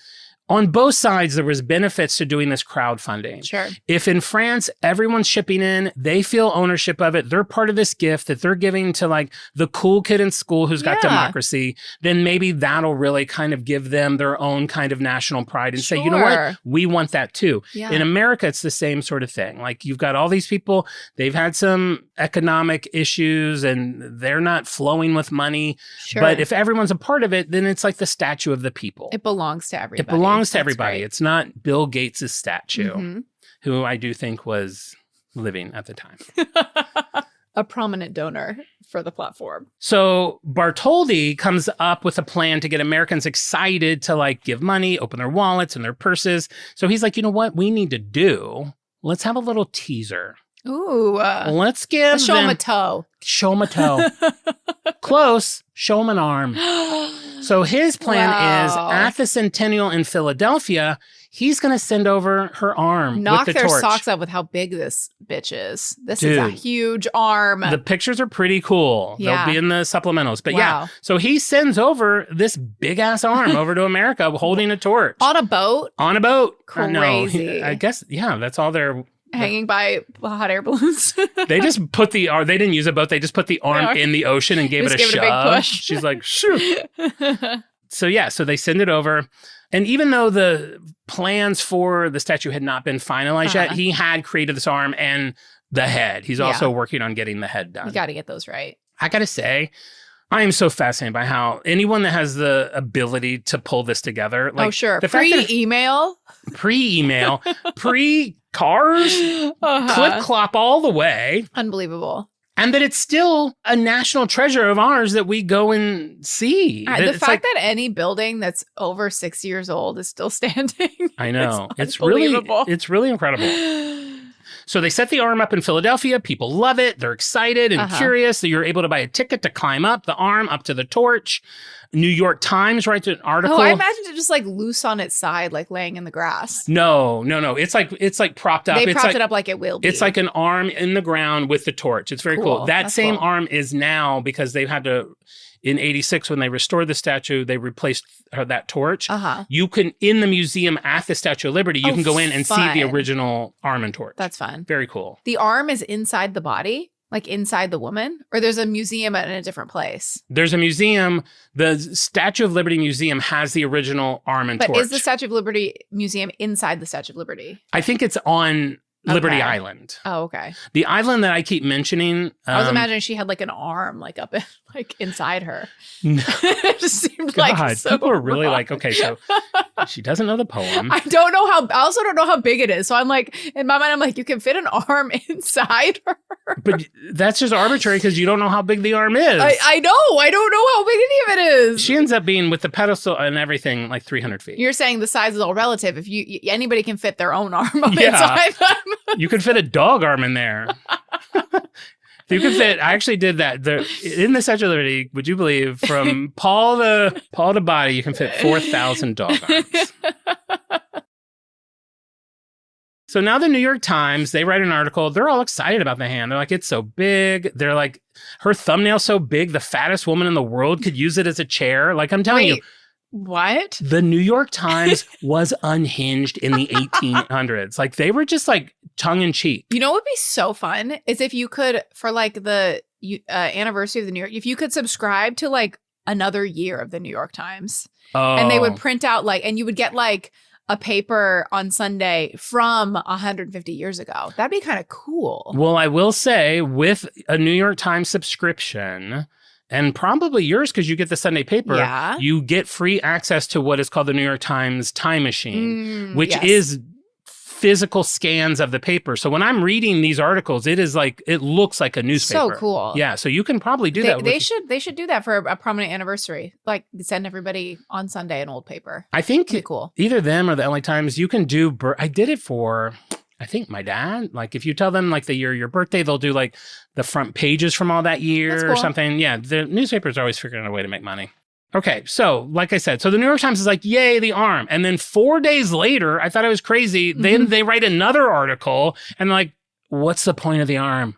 on both sides, there was benefits to doing this crowdfunding. Sure. If in France, everyone's shipping in, they feel ownership of it, they're part of this gift that they're giving to like the cool kid in school who's got democracy, then maybe that'll really kind of give them their own kind of national pride and say, you know what, we want that too. Yeah. In America, it's the same sort of thing. Like you've got all these people, they've had some economic issues and they're not flowing with money. Sure. But if everyone's a part of it, then it's like the statue of the people. It belongs to everybody. It belongs to everybody. It's not Bill Gates' statue, who I do think was living at the time. A prominent donor for the platform. So Bartholdi comes up with a plan to get Americans excited to like give money, open their wallets and their purses. So he's like, you know what we need to do? Let's have a little teaser. Ooh. Let's give show them a toe. Show them a toe. Close. Show them an arm. So his plan is at the Centennial in Philadelphia, He's going to send over her arm Knock with the their torch. socks up with how big this bitch is. This is a huge arm. The pictures are pretty cool. Yeah. They'll be in the supplementals. But Wow. yeah, so he sends over this big-ass arm over to America holding a torch. On a boat? On a boat. Crazy. I guess, yeah, that's all they're... Hanging by hot air balloons. They just put the arm, they didn't use a boat. They just put the arm in the ocean and gave it a shove. Big push. She's like, shoot. So yeah, so they send it over. And even though the plans for the statue had not been finalized yet, he had created this arm and the head. He's also working on getting the head done. You got to get those right. I got to say, I am so fascinated by how anyone that has the ability to pull this together. Like, sure. The Pre-email. Pre-email. Pre-cars. Clip-clop all the way. Unbelievable. And that it's still a national treasure of ours that we go and see. The fact that any building that's over 6 years old is still standing. I know. It's really incredible. So they set the arm up in Philadelphia. People love it. They're excited and curious. So you're able to buy a ticket to climb up the arm, up to the torch. New York Times writes an article. Oh, I imagined it just like loose on its side, like laying in the grass. No. It's like propped up. They propped it up like it will be. It's like an arm in the ground with the torch. It's very cool. That same arm is now, because they've had to, in 86, when they restored the statue, they replaced that torch. You can, in the museum at the Statue of Liberty, you can go in and see the original arm and torch. That's fun. Very cool. The arm is inside the body? Like inside the woman? Or there's a museum in a different place? There's a museum. The Statue of Liberty Museum has the original arm and torch. But is the Statue of Liberty Museum inside the Statue of Liberty? I think it's on Liberty Island. Oh, okay. The island that I keep mentioning. I was imagining she had like an arm like up like inside her. It just seemed like so people are really wrong. like, okay, so she doesn't know the poem. I also don't know how big it is. So I'm like, in my mind, I'm like, you can fit an arm inside her. But that's just arbitrary because you don't know how big the arm is. I know. I don't know how big any of it is. She ends up being, with the pedestal and everything, like 300 feet. You're saying the size is all relative. If anybody can fit their own arm up inside them. You could fit a dog arm in there. You could fit. I actually did that. In the Statue of Liberty, would you believe, from paw to body, you can fit 4,000 dog arms. So now the New York Times, they write an article. They're all excited about the hand. They're like, it's so big. They're like, her thumbnail's so big, the fattest woman in the world could use it as a chair. Like, I'm telling you. What? The New York Times was unhinged in the 1800s. Like, they were just like tongue in cheek. You know what would be so fun is if you could, for like the anniversary of the New York, if you could subscribe to like another year of the New York Times. Oh. And they would print out and you would get like a paper on Sunday from 150 years ago. That'd be kind of cool. Well, I will say, with a New York Times subscription, and probably yours because you get the Sunday paper, you get free access to what is called the New York Times Time Machine, which is physical scans of the paper. So when I'm reading these articles, it looks like a newspaper. So cool. Yeah, so you can probably do that. They should do that for a prominent anniversary. Like, send everybody on Sunday an old paper. I think cool. Either them or the LA Times, you can do. I did it for, I think, my dad. Like, if you tell them like the year of your birthday, they'll do like the front pages from all that year or something. Yeah, the newspapers are always figuring out a way to make money. Okay, so like I said, so the New York Times is like, yay, the arm. And then 4 days later, I thought it was crazy. Then they write another article and like, what's the point of the arm?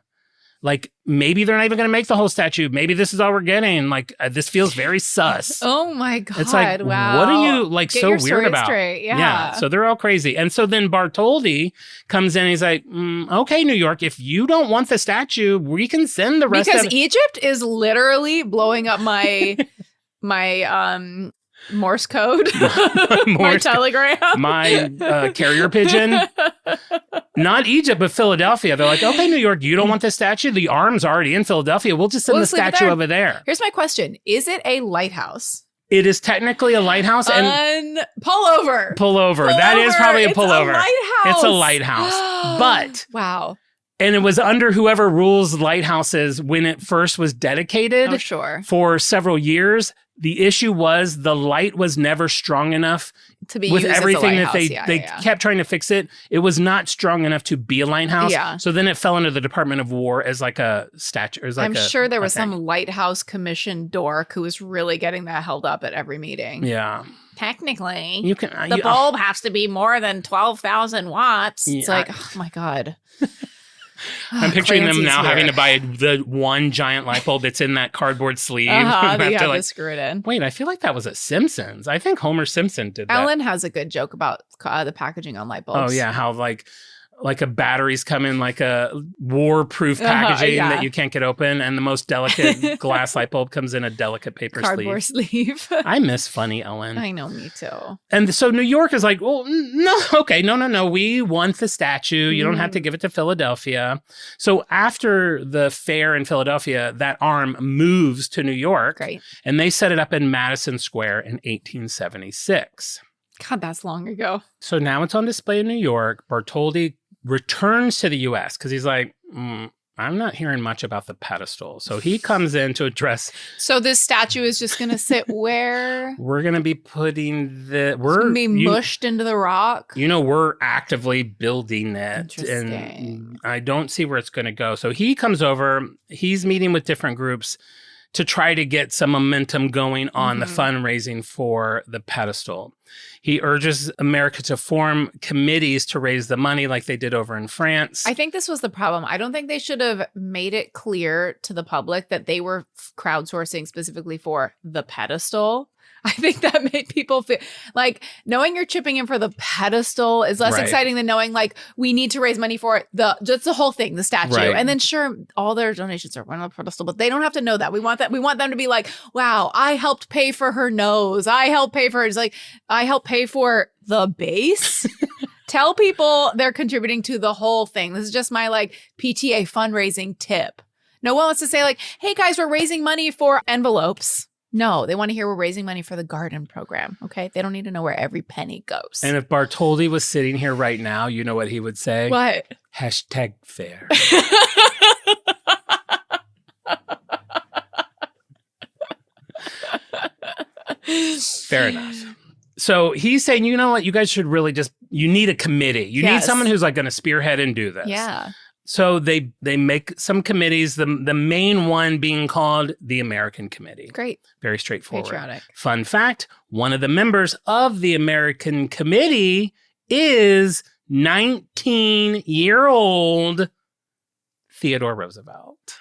Like, maybe they're not even going to make the whole statue. Maybe this is all we're getting. Like, this feels very sus. Oh my God. It's like, wow. What are you like Get so your weird about? Straight. Yeah. So they're all crazy. And so then Bartholdi comes in and he's like, okay, New York, if you don't want the statue, we can send the rest of it. Because Egypt is literally blowing up my Morse code, my telegram, my carrier pigeon. Not Egypt, but Philadelphia. They're like, okay, New York, you don't want the statue? The arm's already in Philadelphia. We'll just send the statue over there. Here's my question. Is it a lighthouse? It is technically a lighthouse. And pullover. That is probably a pullover. It's a lighthouse. But wow. And it was under whoever rules lighthouses when it first was dedicated. Oh, sure. For several years. The issue was the light was never strong enough to be with used everything as a that lighthouse. they kept trying to fix it. It was not strong enough to be a lighthouse. Yeah. So then it fell under the Department of War as like a statue. I'm sure there was some lighthouse commission dork who was really getting that held up at every meeting. Yeah. technically, you can the bulb has to be more than 12,000 watts. It's like, oh my God. I'm picturing Clancy's them now here. having to buy the one giant light bulb that's in that cardboard sleeve. That you have to screw it in. Wait, I feel like that was at Simpsons. I think Homer Simpson did that. Ellen has a good joke about the packaging on light bulbs. Oh, yeah. How like a batteries come in like a war-proof packaging that you can't get open, and the most delicate glass light bulb comes in a delicate paper cardboard sleeve. I miss funny Ellen. I know, me too. And so New York is like, well, no, okay, no. We want the statue. You don't have to give it to Philadelphia. So after the fair in Philadelphia, that arm moves to New York. Right. And they set it up in Madison Square in 1876. God, that's long ago. So now it's on display in New York. Bartholdi returns to the U.S. because he's like, I'm not hearing much about the pedestal. So he comes in to address. So this statue is just going to sit where? We're going to be putting It's going to be mushed into the rock? We're actively building it. Interesting. And I don't see where it's going to go. So he comes over. He's meeting with different groups to try to get some momentum going on the fundraising for the pedestal. He urges America to form committees to raise the money like they did over in France. I think this was the problem. I don't think they should have made it clear to the public that they were crowdsourcing specifically for the pedestal. I think that made people feel like knowing you're chipping in for the pedestal is less exciting than knowing like we need to raise money for just the whole thing, the statue. Right. And then sure, all their donations are on the pedestal, but they don't have to know that. We want them to be like, wow, I helped pay for her nose. I helped pay for it's like I helped pay for the base. Tell people they're contributing to the whole thing. This is just my like PTA fundraising tip. No one wants to say like, hey guys, we're raising money for envelopes. No, they want to hear we're raising money for the garden program, okay? They don't need to know where every penny goes. And if Bartholdi was sitting here right now, you know what he would say? What? Hashtag fair. Fair enough. So he's saying, you know what? You guys should really you need a committee. You need someone who's like going to spearhead and do this. Yeah. So they make some committees, the main one being called the American Committee. Great. Very straightforward. Patriotic. Fun fact, one of the members of the American Committee is 19-year-old Theodore Roosevelt.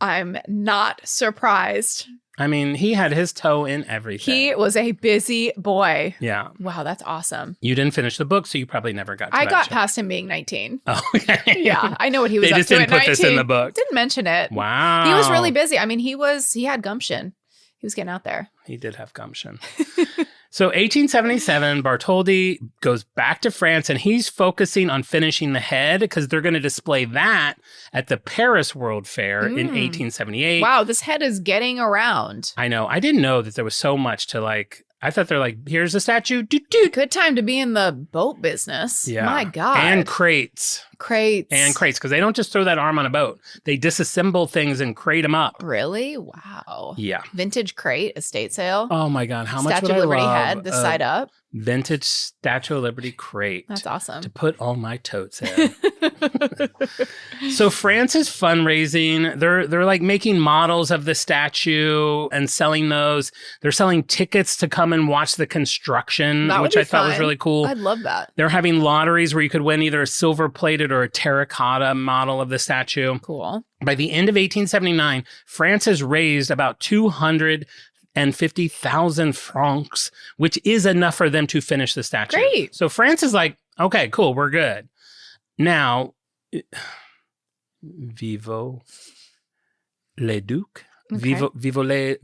I'm not surprised. I mean, he had his toe in everything. He was a busy boy. Yeah. Wow, that's awesome. You didn't finish the book, so you probably never got to I that got shit. past him being 19. Oh, okay. Yeah, I know what he was They up just to didn't at put 19. this in the book. Didn't mention it. Wow. He was really busy. I mean, he had gumption. He was getting out there. He did have gumption. So 1877, Bartholdi goes back to France and he's focusing on finishing the head because they're going to display that at the Paris World Fair in 1878. Wow, this head is getting around. I know. I didn't know that there was so much to like. I thought they're like, here's a statue. Doot. Good time to be in the boat business. Yeah. My God. And crates. Because they don't just throw that arm on a boat. They disassemble things and crate them up. Really? Wow. Yeah. Vintage crate, estate sale. Oh my God. How much Statue would I of Liberty love head, this side up. Vintage Statue of Liberty crate. That's awesome. To put all my totes in. So France is fundraising. They're like making models of the statue and selling those. They're selling tickets to come and watch the construction, which I thought was really cool. I'd love that. They're having lotteries where you could win either a silver-plated or a terracotta model of the statue. Cool. By the end of 1879, France has raised about 250,000 francs, which is enough for them to finish the statue. Great. So France is like, okay, cool, we're good. Now, vivo les ducs. Okay. Vivo les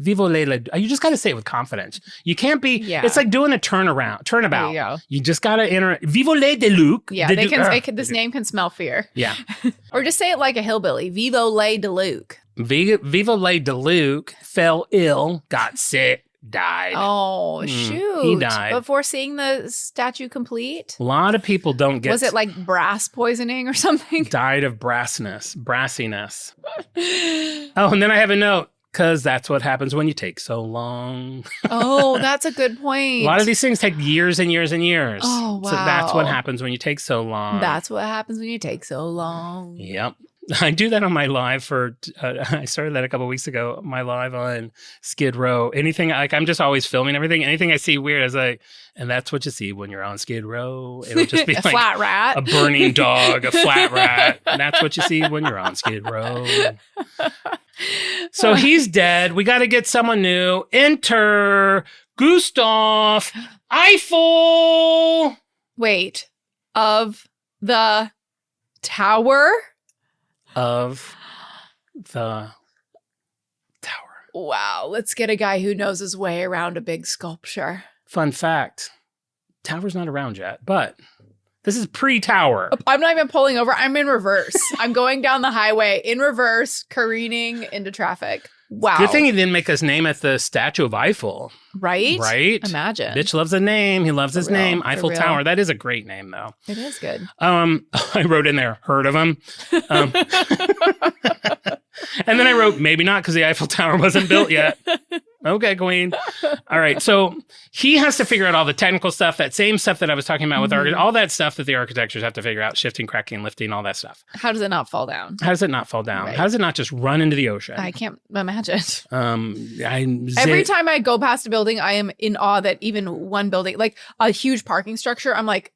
you just got to say it with confidence. You can't be, it's like doing a turnabout. There you go. You just got to enter, Vivo les Duc. Yeah, this name can smell fear. Yeah. Or just say it like a hillbilly. Vivo les Duc. Vivo les Duc fell ill, got sick, died. Oh, shoot. He died. Before seeing the statue complete? A lot of people don't get... Was it like brass poisoning or something? Died of brassiness. Oh, and then I have a note. Because that's what happens when you take so long. Oh, that's a good point. A lot of these things take years and years and years. Oh, wow. So that's what happens when you take so long. That's what happens when you take so long. Yep. I do that on my live I started that a couple weeks ago, my live on Skid Row. Anything, like I'm just always filming everything. Anything I see weird, I was like, and that's what you see when you're on Skid Row. It'll just be a like flat rat, a burning dog, a flat rat. And that's what you see when you're on Skid Row. So he's dead. We got to get someone new. Enter Gustav Eiffel. Wait, of the tower? Of the tower. Wow, let's get a guy who knows his way around a big sculpture. Fun fact, tower's not around yet, but this is pre-tower. I'm not even pulling over. I'm in reverse. I'm going down the highway in reverse, careening into traffic. Wow. Good thing he didn't make us name at the Statue of Eiffel. Right? Right? Imagine. Bitch loves a name. He loves his name. For Eiffel real. Tower. That is a great name, though. It is good. I wrote in there, heard of him. And then I wrote, maybe not, because the Eiffel Tower wasn't built yet. Okay, Queen. All right. So he has to figure out all the technical stuff, that same stuff that I was talking about with all that stuff that the architectures have to figure out, shifting, cracking, lifting, all that stuff. How does it not fall down? How does it not fall down? Right. How does it not just run into the ocean? I can't imagine. Every Time I go past a building, I am in awe that even one building, like a huge parking structure, I'm like,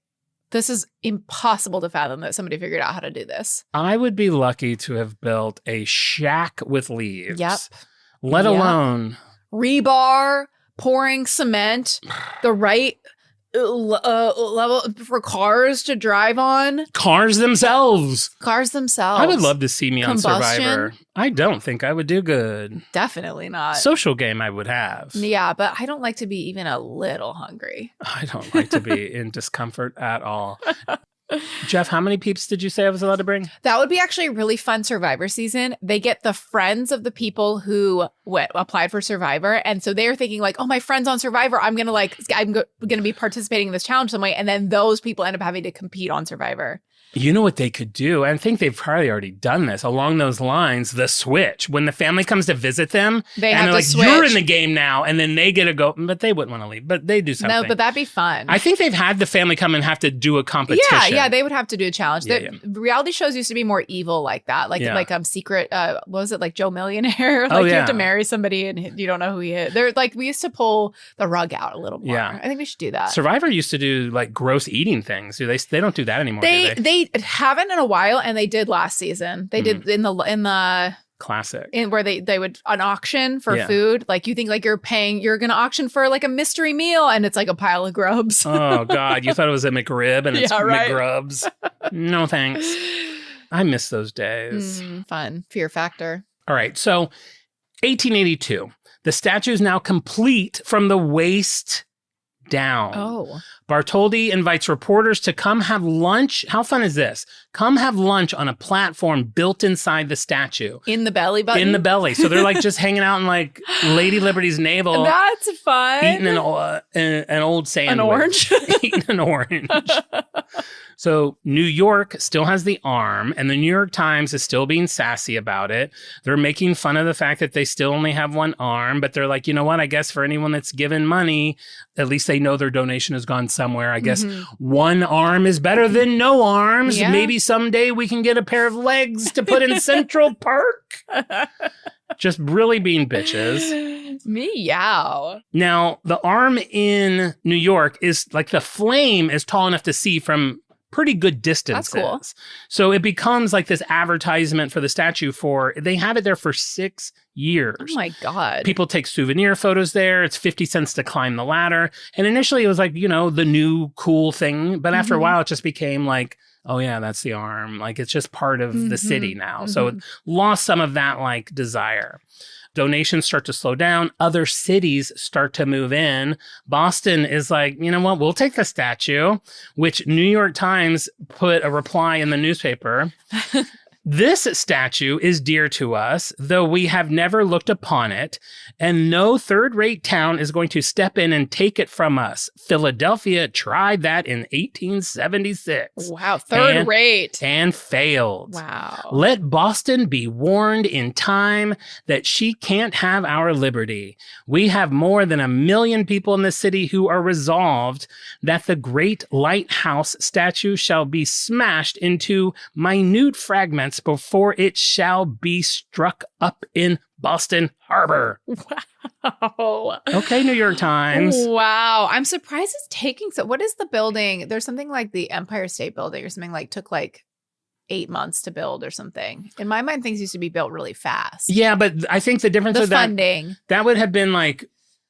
this is impossible to fathom that somebody figured out how to do this. I would be lucky to have built a shack with leaves. Yep. Let alone rebar, pouring cement, the right level for cars to drive on. Cars themselves. I would love to see me on Combustion? Survivor. I don't think I would do good. Definitely not. Social game I would have. Yeah, but I don't like to be even a little hungry. I don't like to be in discomfort at all. Jeff, how many peeps did you say I was allowed to bring? That would be actually a really fun Survivor season. They get the friends of the people who applied for Survivor. And so they're thinking like, oh, my friend's on Survivor. I'm going to be participating in this challenge some way. And then those people end up having to compete on Survivor. You know what they could do? I think they've probably already done this along those lines. The switch. When the family comes to visit them, they and have they're to like, switch. you're in the game now. And then they get to go, but they wouldn't want to leave. But they do something. No, but that'd be fun. I think they've had the family come and have to do a competition. Yeah, they would have to do a challenge. Yeah, Reality shows used to be more evil like that. Like secret, what was it, like Joe Millionaire? You have to marry somebody and you don't know who he is. They're like, we used to pull the rug out a little more. Yeah. I think we should do that. Survivor used to do like gross eating things. They don't do that anymore, do they haven't in a while, and they did last season. They did in the classic where they would an auction for food. Like you think like you're going to auction for like a mystery meal, and it's like a pile of grubs. Oh God, you thought it was a McRib and it's right. McGrubs. No thanks. I miss those days. Fun. Fear factor. All right, so 1882. The statue is now complete from the waist down. Oh. Bartholdi invites reporters to come have lunch. How fun is this? Come have lunch on a platform built inside the statue. In the belly button? In the belly. So they're like just hanging out in like Lady Liberty's navel. That's fun. Eating an old sandwich. An orange? Eating an orange. So New York still has the arm, and the New York Times is still being sassy about it. They're making fun of the fact that they still only have one arm, but they're like, you know what? I guess for anyone that's given money, at least they know their donation has gone somewhere. I guess one arm is better than no arms. Yeah. Maybe someday we can get a pair of legs to put in Central Park. Just really being bitches. Meow. Now, the arm in New York is like the flame is tall enough to see from pretty good distances. That's cool. So it becomes like this advertisement for the statue they have it there for 6 years. Oh my God. People take souvenir photos there. It's 50 cents to climb the ladder. And initially it was like, the new cool thing. But after a while, it just became like, oh yeah, that's the arm. Like it's just part of the city now. So it lost some of that like desire. Donations start to slow down. Other cities start to move in. Boston is like, you know what? We'll take the statue, which New York Times put a reply in the newspaper. This statue is dear to us, though we have never looked upon it, and no third-rate town is going to step in and take it from us. Philadelphia tried that in 1876. Wow, third rate. And failed. Wow. Let Boston be warned in time that she can't have our liberty. We have more than 1 million people in the city who are resolved that the great lighthouse statue shall be smashed into minute fragments months before it shall be struck up in Boston Harbor. Wow. Okay, New York Times. Wow. I'm surprised it's taking so. What is the building? There's something like the Empire State Building or something like took like 8 months to build or something. In my mind, things used to be built really fast. Yeah, but I think the difference with funding. That would have been like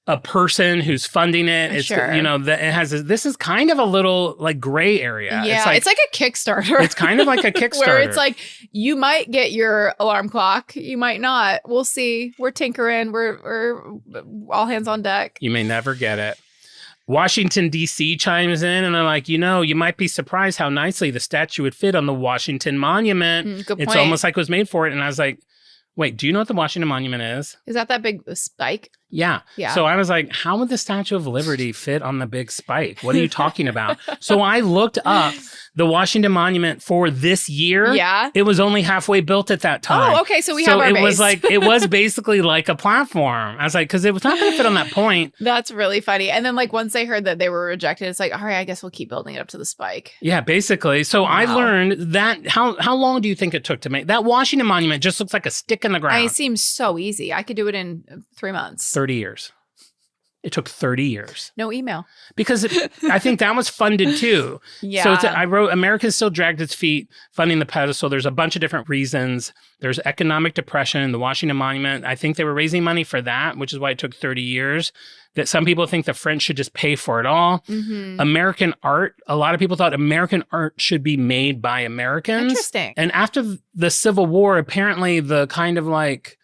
a person who's funding it. It's, sure. You know, that it has this is kind of a little like gray area. Yeah, it's like a Kickstarter. It's kind of like a Kickstarter. Where it's like, you might get your alarm clock. You might not. We'll see. We're tinkering. We're all hands on deck. You may never get it. Washington, D.C. chimes in and they're like, you know, you might be surprised how nicely the statue would fit on the Washington Monument. Good point. It's almost like it was made for it. And I was like, wait, do you know what the Washington Monument is? Is that big spike? Yeah. So I was like, how would the Statue of Liberty fit on the big spike? What are you talking about? So I looked up the Washington Monument for this year. Yeah. It was only halfway built at that time. Oh, okay. So we have our base. It was basically like a platform. I was like, because it was not going to fit on that point. That's really funny. And then like once they heard that they were rejected, it's like, all right, I guess we'll keep building it up to the spike. Yeah, basically. So I learned that how long do you think it took to make that Washington Monument? Just looks like a stick in the ground. It seems so easy. I could do it in 3 months. 30 years. It took 30 years. No email. Because I think that was funded too. Yeah. So I wrote, America still dragged its feet funding the pedestal. There's a bunch of different reasons. There's economic depression, the Washington Monument. I think they were raising money for that, which is why it took 30 years. That some people think the French should just pay for it all. Mm-hmm. American art, a lot of people thought American art should be made by Americans. Interesting. And after the Civil War, apparently the kind of like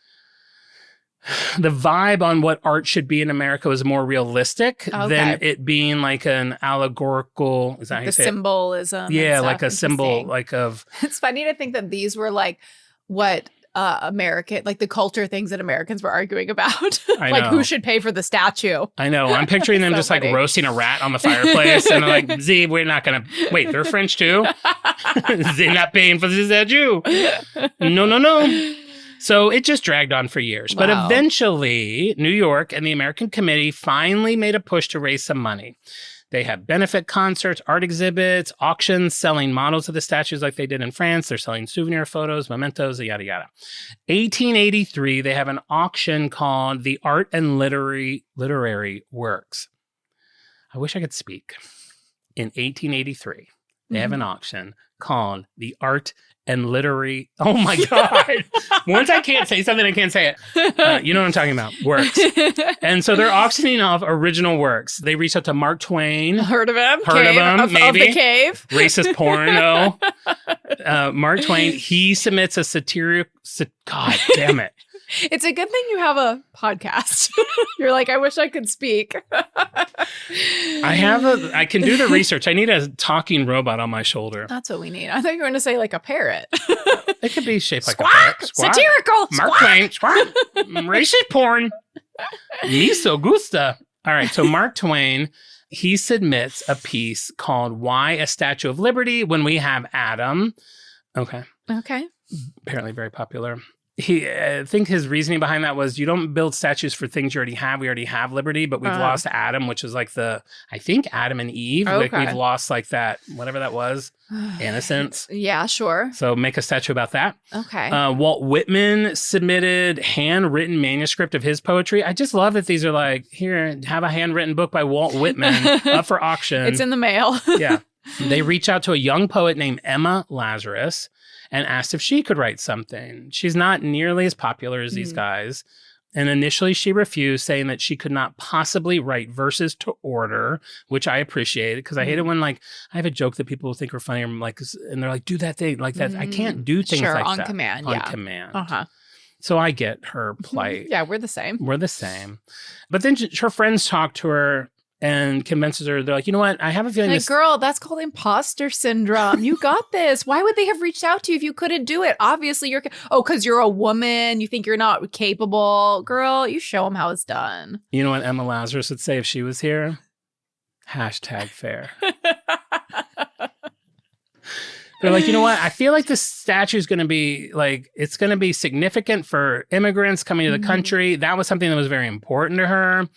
the vibe on what art should be in America was more realistic than it being like an allegorical. Is that how you say symbolism? Yeah, like a symbol, like of. It's funny to think that these were like what American, like the culture things that Americans were arguing about, like who should pay for the statue. I know. I'm picturing them just funny. Like roasting a rat on the fireplace, and they're like, "Z, we're not gonna wait. They're French too. They're not paying for the statue. No." So it just dragged on for years. Wow. But eventually, New York and the American Committee finally made a push to raise some money. They have benefit concerts, art exhibits, auctions, selling models of the statues like they did in France. They're selling souvenir photos, mementos, yada, yada. 1883, they have an auction called the Art and Literary Works. I wish I could speak. In 1883, they have an auction called the Art and Literary. Oh my God. Once I can't say something, I can't say it. You know what I'm talking about. Works. And so they're auctioning off original works. They reached out to Mark Twain. Heard of him? Maybe. Of the cave. Racist porno. Mark Twain, he submits a satirical. God damn it. It's a good thing you have a podcast. You're like, I wish I could speak. I can do the research. I need a talking robot on my shoulder. That's what we need. I thought you were going to say like a parrot. It could be shaped like squawk! A parrot. Squawk! Satirical! Mark Twain. Squawk! Racist porn. Miss Augusta. All right. So Mark Twain, he submits a piece called Why a Statue of Liberty When We Have Adam. Okay. Apparently very popular. I think his reasoning behind that was you don't build statues for things you already have. We already have liberty, but we've lost Adam, which is like I think Adam and Eve. Okay. Like we've lost like that, whatever that was, innocence. Yeah, sure. So make a statue about that. Okay. Walt Whitman submitted handwritten manuscript of his poetry. I just love that these are like, here, have a handwritten book by Walt Whitman up for auction. It's in the mail. Yeah. They reach out to a young poet named Emma Lazarus and asked if she could write something. She's not nearly as popular as these guys. And initially she refused, saying that she could not possibly write verses to order, which I appreciated because I hate it when like I have a joke that people think are funny and they're like, do that thing like that. I can't do things like on that. Command. On command. So I get her plight. Yeah, we're the same. But then her friends talk to her and convinces her, they're like, you know what? I have a feeling this... Girl, that's called imposter syndrome. You got this. Why would they have reached out to you if you couldn't do it? Obviously, you're... because you're a woman. You think you're not capable. Girl, you show them how it's done. You know what Emma Lazarus would say if she was here? #fair. They're like, you know what? I feel like this statue is going to be like, it's going to be significant for immigrants coming to the country. That was something that was very important to her.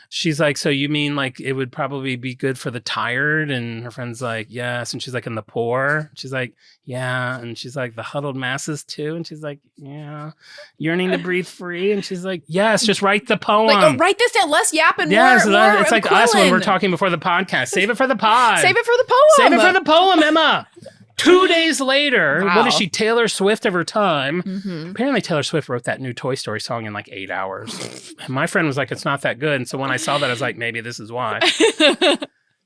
She's like, so you mean like it would probably be good for the tired? And her friend's like, yes. And she's like, and the poor? She's like, yeah. And she's like, the huddled masses too? And she's like, yeah. Yearning to breathe free? And she's like, yes, just write the poem. Like, oh, write this down. Less yapping. Yeah, more it's like us when we're talking before the podcast. Save it for the pod. Save it for the poem. Save it for the poem, Emma. 2 days later, What is she, Taylor Swift of her time? Apparently Taylor Swift wrote that new Toy Story song in like 8 hours. And my friend was like, it's not that good. And so when I saw that, I was like, maybe this is why.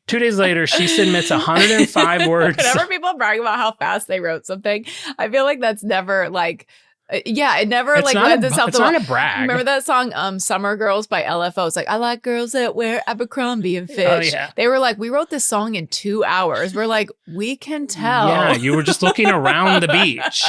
2 days later, she submits 105 words. Whenever people brag about how fast they wrote something, I feel like that's never like... it never lends itself to... It's not a brag. Remember that song, Summer Girls by LFO? It's like, I like girls that wear Abercrombie and Fitch. Oh, yeah. They were like, we wrote this song in 2 hours. We're like, we can tell. Yeah, you were just looking around the beach.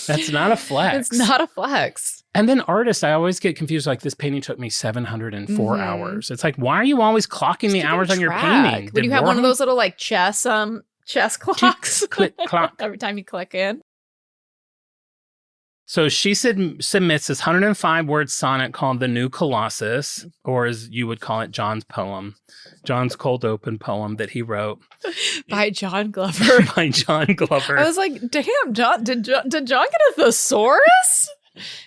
That's not a flex. It's not a flex. And then artists, I always get confused. Like, this painting took me 704 hours. It's like, why are you always clocking the hours on your painting? Would you have one of those little like chess clocks? Click, clock. Every time you click in. So she submits this 105-word sonnet called The New Colossus, or as you would call it, John's poem. John's cold open poem that he wrote. By John Glover. By John Glover. I was like, damn, John, did John get a thesaurus?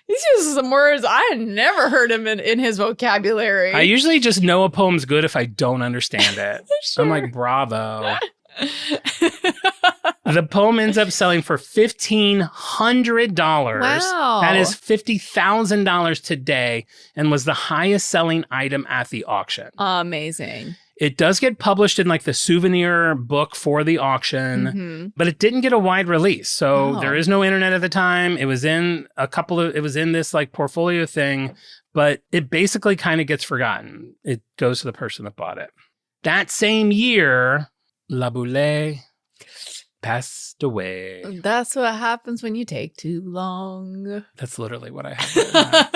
He's using some words I had never heard him in his vocabulary. I usually just know a poem's good if I don't understand it. Sure. I'm like, bravo. The poem ends up selling for $1,500. Wow. That is $50,000 today and was the highest selling item at the auction. Amazing. It does get published in like the souvenir book for the auction, but it didn't get a wide release. So there is no internet at the time. It was in it was in this like portfolio thing, but it basically kind of gets forgotten. It goes to the person that bought it. That same year, Laboulaye passed away. That's what happens when you take too long. That's literally what I have.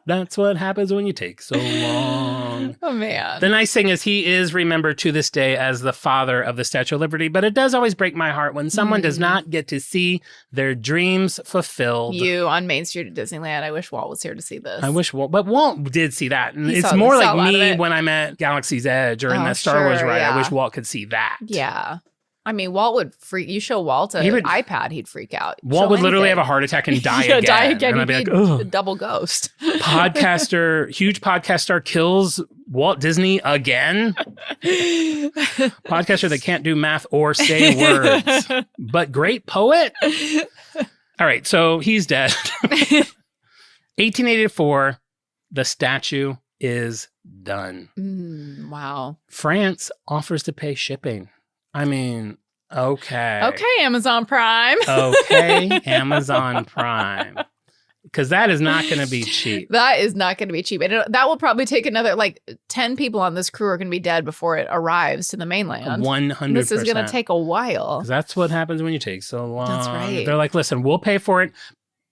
That's what happens when you take so long. Oh, man. The nice thing is he is remembered to this day as the father of the Statue of Liberty, but it does always break my heart when someone does not get to see their dreams fulfilled. You on Main Street at Disneyland. I wish Walt was here to see this. I wish Walt, but Walt did see that. And it's more like me when I'm at Galaxy's Edge or in the Star Wars ride. I wish Walt could see that. Yeah. I mean, Walt would freak. You show Walt an iPad, he'd freak out. Walt would literally have a heart attack and die again. Die again. And He'd be like, a double ghost. Huge podcast star kills Walt Disney again. Podcaster that can't do math or say words, but great poet. All right, so he's dead. 1884, the statue is done. Wow. France offers to pay shipping. I mean, okay. Okay, Amazon Prime. Okay, Amazon Prime. Because that is not going to be cheap. That is not going to be cheap. And that will probably take another, 10 people on this crew are going to be dead before it arrives to the mainland. 100%. This is going to take a while. That's what happens when you take so long. That's right. They're like, listen, we'll pay for it,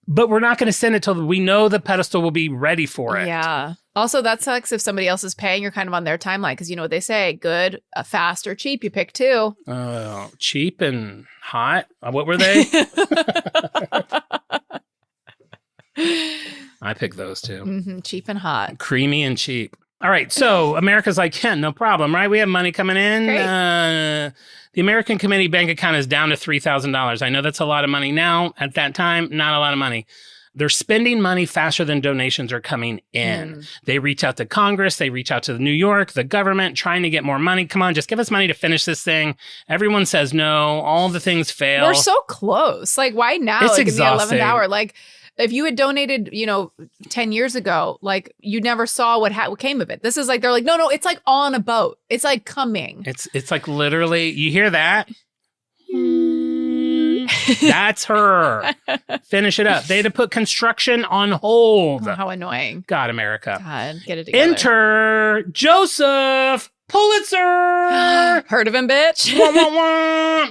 but we're not going to send it till we know the pedestal will be ready for it. Yeah. Also, that sucks if somebody else is paying, you're kind of on their timeline because you know what they say, good, fast, or cheap. You pick two. Cheap and hot. What were they? I picked those two. Cheap and hot. Creamy and cheap. All right. So America's like, yeah, no problem, right? We have money coming in. The American Committee bank account is down to $3,000. I know that's a lot of money now. At that time, not a lot of money. They're spending money faster than donations are coming in. They reach out to Congress. They reach out to New York, the government, trying to get more money. Come on, just give us money to finish this thing. Everyone says no. All the things fail. We're so close. Like, why now? It's in the exhausting. 11th hour? Like, if you had donated, 10 years ago, you never saw what came of it. This is they're like, no, it's like on a boat. It's like coming. It's like literally, you hear that? That's her. Finish it up. They had to put construction on hold. Oh, how annoying. God, America. God, get it together. Enter Joseph Pulitzer. Heard of him, bitch? Wah, wah, wah.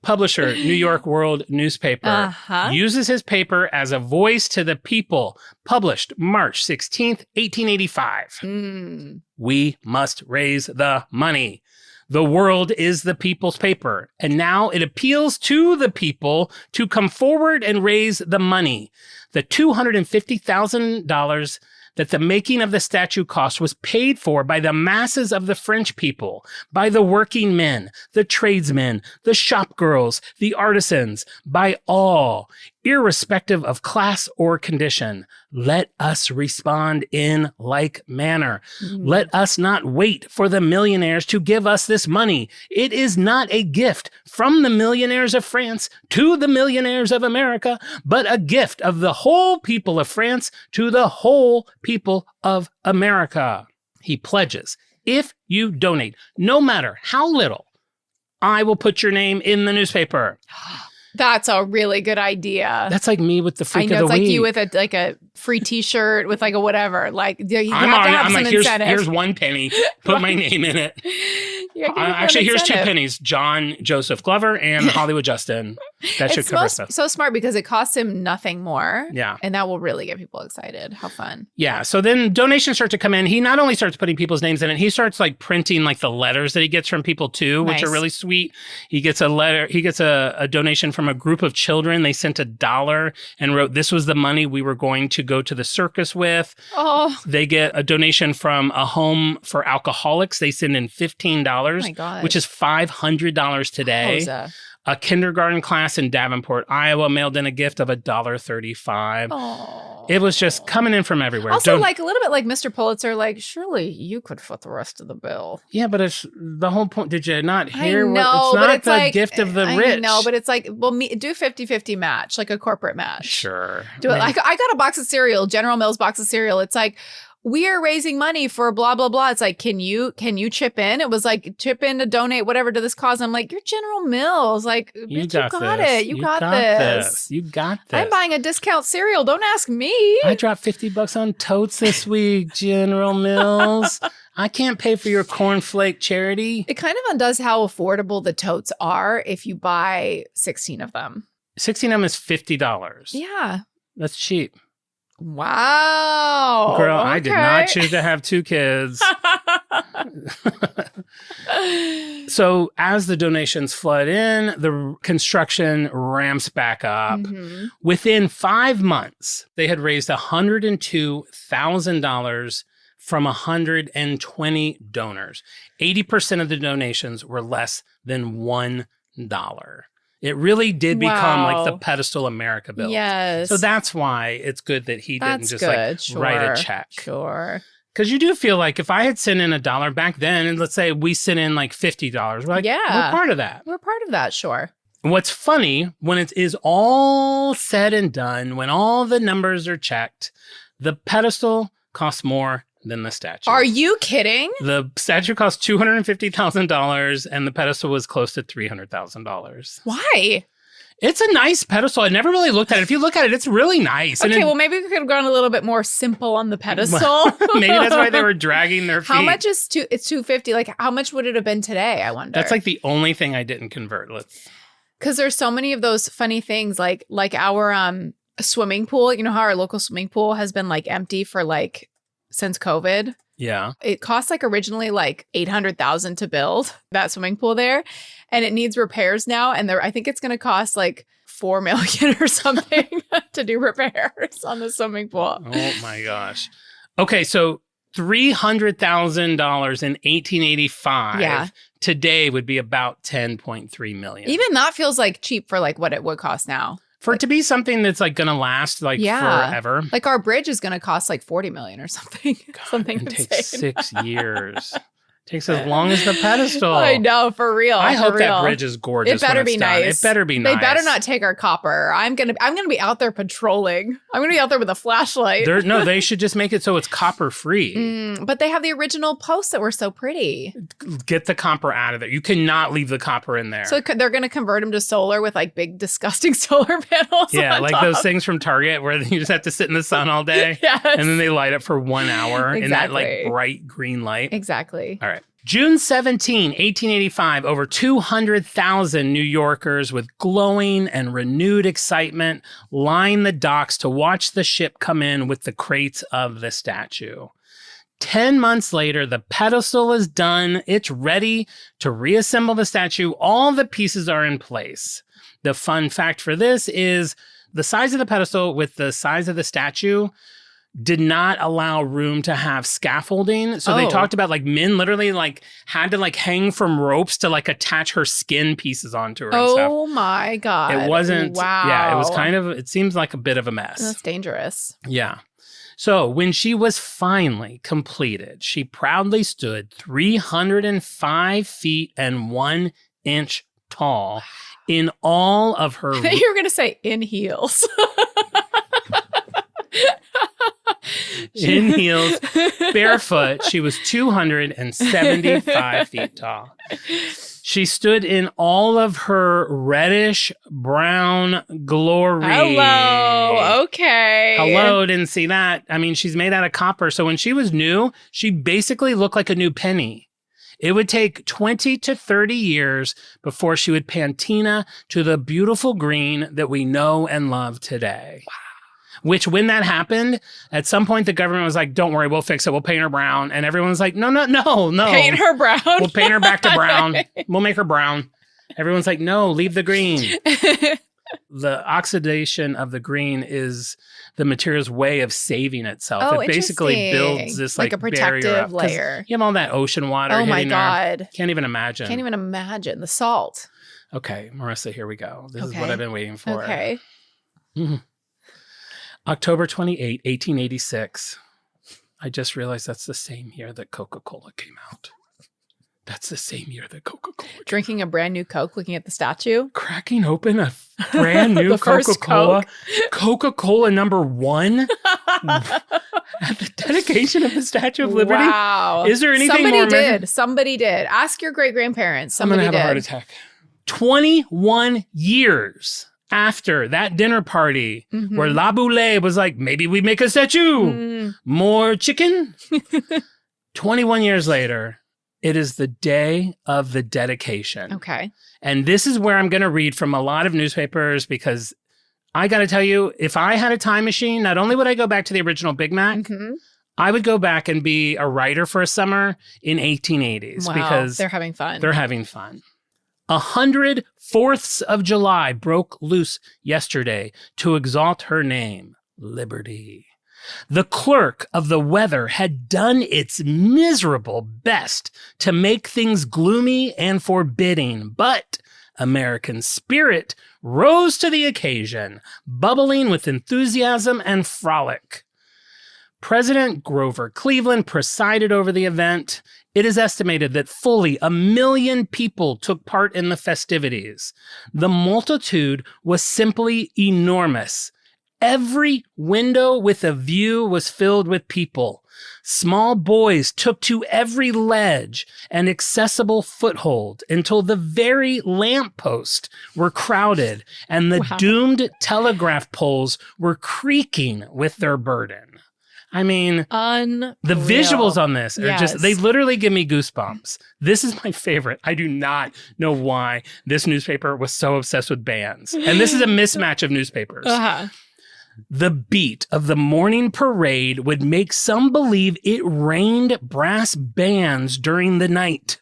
Publisher, New York World Newspaper. Uses his paper as a voice to the people. Published March 16th, 1885. We must raise the money. The world is the people's paper, and now it appeals to the people to come forward and raise the money. The $250,000 that the making of the statue cost was paid for by the masses of the French people, by the working men, the tradesmen, the shop girls, the artisans, by all, irrespective of class or condition. Let us respond in like manner. Let us not wait for the millionaires to give us this money. It is not a gift from the millionaires of France to the millionaires of America, but a gift of the whole people of France to the whole people of America. He pledges, if you donate, no matter how little, I will put your name in the newspaper. That's a really good idea. That's like me with the freak of the week. I know, it's like you with a free T-shirt with like a whatever. Like you have to have some incentive. Here's 1 penny. Put my name in it. Actually, here's 2 pennies. John Joseph Glover and Hollywood Justin. That should cover stuff. So smart because it costs him nothing more. Yeah. And that will really get people excited. How fun. Yeah. So then donations start to come in. He not only starts putting people's names in it, he starts like printing like the letters that he gets from people too, which are really sweet. He gets a letter. He gets a donation from a group of children. They sent $1 and wrote, "This was the money we were going to go to the circus with." Oh. They get a donation from a home for alcoholics. They send in $15, which is $500 today. A kindergarten class in Davenport, Iowa mailed in a gift of $1.35. Oh. It was just coming in from everywhere. Also, like a little bit like Mr. Pulitzer, like, surely you could foot the rest of the bill. Yeah, but it's the whole point. Did you not hear? I know, it's not but it's the like, gift of the rich. No, but it's like, well, do 50-50 match, like a corporate match. Sure. Do it. I got a box of cereal, General Mills box of cereal. It's like, we are raising money for blah, blah, blah. It's like, can you chip in? It was like, chip in to donate whatever to this cause. I'm like, you're General Mills. Like, you got it. You got this. You got this. I'm buying a discount cereal. Don't ask me. I dropped $50 on totes this week, General Mills. I can't pay for your cornflake charity. It kind of undoes how affordable the totes are if you buy 16 of them. 16 of them is $50. Yeah. That's cheap. Wow. Girl, okay. I did not choose to have 2 kids. So as the donations flood in, the construction ramps back up. Mm-hmm. Within 5 months, they had raised $102,000 from 120 donors. 80% of the donations were less than $1. It really did become like the pedestal America built. Yes. So that's why it's good that he didn't just write a check. Sure. Because you do feel like if I had sent in $1 back then, and let's say we sent in like $50, we're like, we're part of that. We're part of that, sure. What's funny, when it is all said and done, when all the numbers are checked, the pedestal costs more than the statue. Are you kidding? The statue cost $250,000 and the pedestal was close to $300,000. Why? It's a nice pedestal. I never really looked at it. If you look at it, it's really nice. Okay, well, maybe we could have gone a little bit more simple on the pedestal. Maybe that's why they were dragging their feet. How much is it's $250? Like, how much would it have been today? I wonder. That's like the only thing I didn't convert. Because there's so many of those funny things, like our swimming pool. You know how our local swimming pool has been like empty for like since COVID. Yeah. It cost like originally like $800,000 to build that swimming pool there. And it needs repairs now. And I think it's going to cost like $4 million or something to do repairs on the swimming pool. Oh my gosh. Okay. So $300,000 in 1885 today would be about $10.3 million. Even that feels like cheap for like what it would cost now. For it to be something that's like going to last like forever. Like our bridge is going to cost like $40 million or something. God, something it insane. takes 6 years. Takes as long as the pedestal. I know, for real. I hope that bridge is gorgeous. It better be nice. It better be nice. They better not take our copper. I'm gonna be out there patrolling. I'm gonna be out there with a flashlight. No, they should just make it so it's copper free. But they have the original posts that were so pretty. Get the copper out of there. You cannot leave the copper in there. So they're gonna convert them to solar with like big disgusting solar panels. Yeah, like top. those things from Target where you just have to sit in the sun all day. Yes. And then they light up for 1 hour in that like bright green light. Exactly. All right. June 17, 1885, over 200,000 New Yorkers with glowing and renewed excitement line the docks to watch the ship come in with the crates of the statue. 10 months later, the pedestal is done. It's ready to reassemble the statue. All the pieces are in place. The fun fact for this is the size of the pedestal with the size of the statue did not allow room to have scaffolding. So they talked about like men literally like had to like hang from ropes to like attach her skin pieces onto her and stuff. Oh my God. It wasn't, wow. Yeah, it was kind of, it seems like a bit of a mess. That's dangerous. Yeah. So when she was finally completed, she proudly stood 305 feet and 1 inch tall in all of her... I thought you were going to say in heels. In heels, barefoot. She was 275 feet tall. She stood in all of her reddish brown glory. Hello. Okay. Hello. Didn't see that. I mean, she's made out of copper. So when she was new, she basically looked like a new penny. It would take 20 to 30 years before she would patina to the beautiful green that we know and love today. Wow. Which, when that happened, at some point the government was like, don't worry, we'll fix it. We'll paint her brown. And everyone's like, no. Paint her brown? We'll paint her back to brown. We'll make her brown. Everyone's like, no, leave the green. The oxidation of the green is the material's way of saving itself. Oh, it basically builds this like a protective barrier layer. You have all that ocean water hitting my God. her. Can't even imagine. Can't even imagine the salt. Okay, Marisa, here we go. This is what I've been waiting for. Okay. Mm-hmm. October 28, 1886. I just realized that's the same year that Coca-Cola came out. That's the same year that Coca-Cola came Drinking a brand new Coke, looking at the statue. Cracking open a brand new Coca-Cola. Coca-Cola #1 at the dedication of the Statue of Liberty. Wow. Is there anything more? Somebody did. Ask your great-grandparents. I'm going to have a heart attack. 21 years after that dinner party where Laboulaye was like, maybe we make a statue. More chicken. 21 years later, it is the day of the dedication. Okay. And this is where I'm going to read from a lot of newspapers because I got to tell you, if I had a time machine, not only would I go back to the original Big Mac, I would go back and be a writer for a summer in 1880s because they're having fun. They're having fun. 100 4ths of July broke loose yesterday to exalt her name, Liberty. The clerk of the weather had done its miserable best to make things gloomy and forbidding, but American spirit rose to the occasion, bubbling with enthusiasm and frolic. President Grover Cleveland presided over the event. It is estimated that fully 1 million people took part in the festivities. The multitude was simply enormous. Every window with a view was filled with people. Small boys took to every ledge and accessible foothold until the very lampposts were crowded and the doomed telegraph poles were creaking with their burden. I mean, the visuals on this are just, they literally give me goosebumps. This is my favorite. I do not know why this newspaper was so obsessed with bands. And this is a mismatch of newspapers. The beat of the morning parade would make some believe it rained brass bands during the night.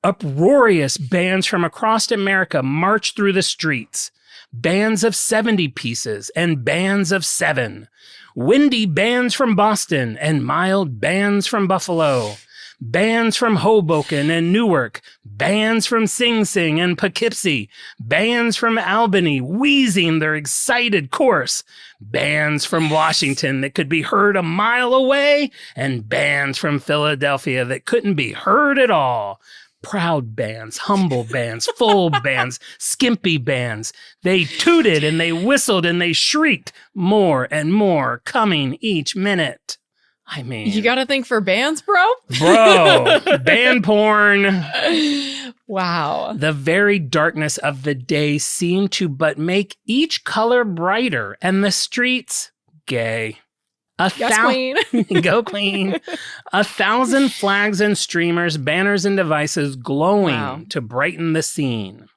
Uproarious bands from across America marched through the streets. Bands of 70 pieces and bands of 7. Windy bands from Boston and mild bands from Buffalo. Bands from Hoboken and Newark. Bands from Sing Sing and Poughkeepsie. Bands from Albany wheezing their excited chorus. Bands from Washington that could be heard a mile away. And bands from Philadelphia that couldn't be heard at all. Proud bands, humble bands, full bands, skimpy bands. They tooted and they whistled and they shrieked more and more, coming each minute. I mean, you got to think for bands, bro. Band porn. Wow. The very darkness of the day seemed to but make each color brighter and the streets gay. Queen. Go Queen. 1,000 flags and streamers, banners and devices glowing to brighten the scene.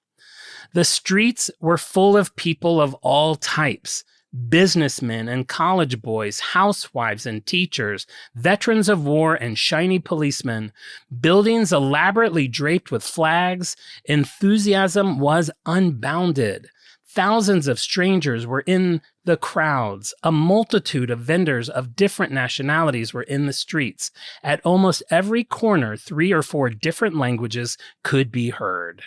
The streets were full of people of all types. businessmen and college boys, housewives and teachers, veterans of war and shiny policemen, buildings elaborately draped with flags. Enthusiasm was unbounded. Thousands of strangers were in the crowds. A multitude of vendors of different nationalities were in the streets. At almost every corner, 3 or 4 different languages could be heard.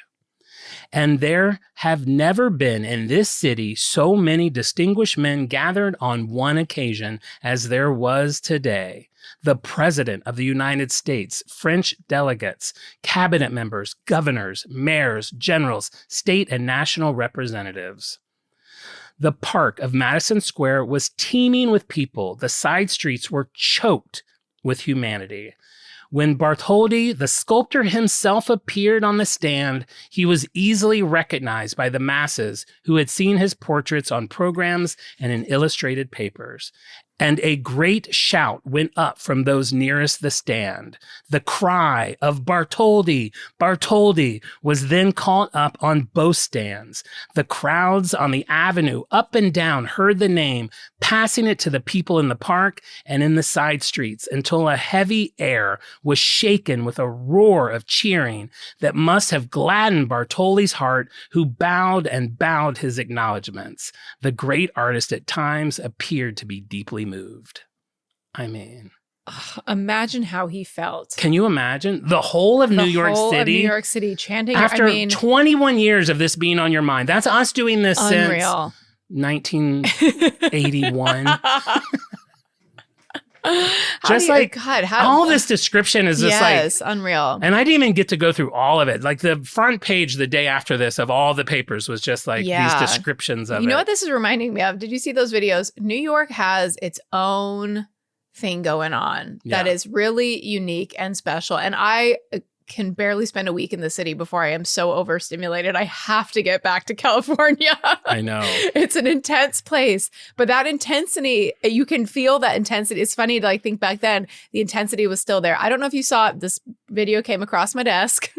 And there have never been in this city so many distinguished men gathered on one occasion as there was today. The President of the United States, French delegates, cabinet members, governors, mayors, generals, state and national representatives. The park of Madison Square was teeming with people. The side streets were choked with humanity. When Bartholdi, the sculptor himself, appeared on the stand, he was easily recognized by the masses who had seen his portraits on programs and in illustrated papers. And a great shout went up from those nearest the stand. The cry of Bartholdi, Bartholdi was then caught up on both stands. The crowds on the avenue up and down heard the name, passing it to the people in the park and in the side streets until a heavy air was shaken with a roar of cheering that must have gladdened Bartholdi's heart, who bowed and bowed his acknowledgments. The great artist at times appeared to be deeply moved. I mean, imagine how he felt. Can you imagine the whole of New York City chanting after 21 years of this being on your mind? That's us doing this unreal. Since 1981. Just like all this description is just like unreal. And I didn't even get to go through all of it. Like the front page the day after this of all the papers was just like these descriptions of it. You know what this is reminding me of? Did you see those videos? New York has its own thing going on that is really unique and special. And I can barely spend a week in the city before I am so overstimulated. I have to get back to California. I know. It's an intense place, but that intensity, you can feel that intensity. It's funny to like think back then, the intensity was still there. I don't know if you saw it. This video came across my desk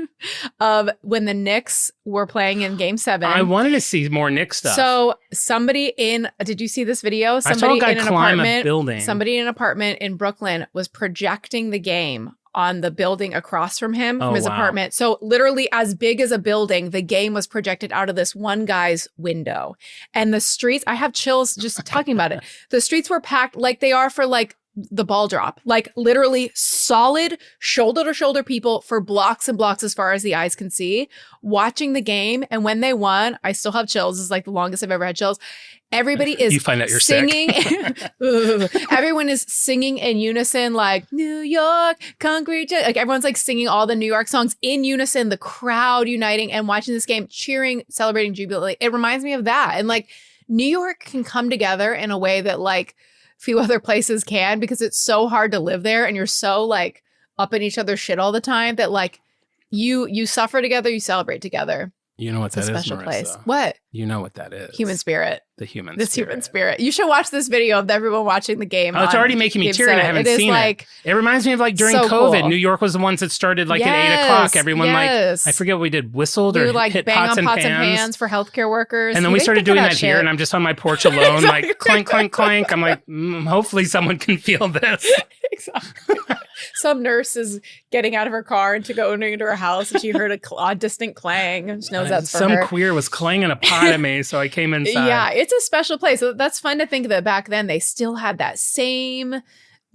of when the Knicks were playing in Game 7. I wanted to see more Knicks stuff. So did you see this video? Somebody in an apartment, somebody in an apartment in Brooklyn was projecting the game on the building across from him, from his apartment. So literally as big as a building, the game was projected out of this one guy's window. And the streets, I have chills just talking about it. The streets were packed like they are for like the ball drop, like literally solid shoulder to shoulder people for blocks and blocks as far as the eyes can see, watching the game. And when they won, I still have chills. This is like the longest I've ever had chills. Everybody is you find out you're singing. Sick. Everyone is singing in unison, like New York, concrete. Like everyone's like singing all the New York songs in unison, the crowd uniting and watching this game, cheering, celebrating jubilantly. It reminds me of that. And like New York can come together in a way that like few other places can, because it's so hard to live there and you're so like up in each other's shit all the time that like you suffer together, you celebrate together. You know what that is, special Marissa. Place. What? You know what that is. Human spirit. The human this spirit. Human spirit. You should watch this video of everyone watching the game. Oh, it's already making me teary and I haven't seen it. It reminds me of like during COVID, cool. New York was the ones that started like at 8 o'clock. Everyone like, I forget what we did, whistled or like hit bang pots, on pots and pans for healthcare workers. And then we started doing that here and I'm just on my porch alone, like clank, clank, clank. I'm like, hopefully someone can feel this. Exactly. Some nurse is getting out of her car and to go into her house and she heard a distant clang and she knows that's for her. Some queer was clanging a pot at me, so I came inside. Yeah, it's a special place. So that's fun to think that back then they still had that same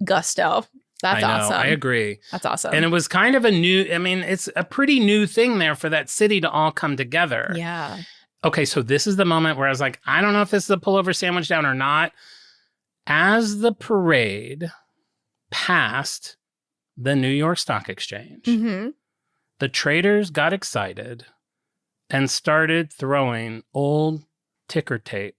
gusto. That's awesome. I agree. That's awesome. And it was kind of it's a pretty new thing there for that city to all come together. Yeah. Okay, so this is the moment where I was like, I don't know if this is a pullover sandwich down or not. As the parade passed the New York Stock Exchange, the traders got excited and started throwing old ticker tape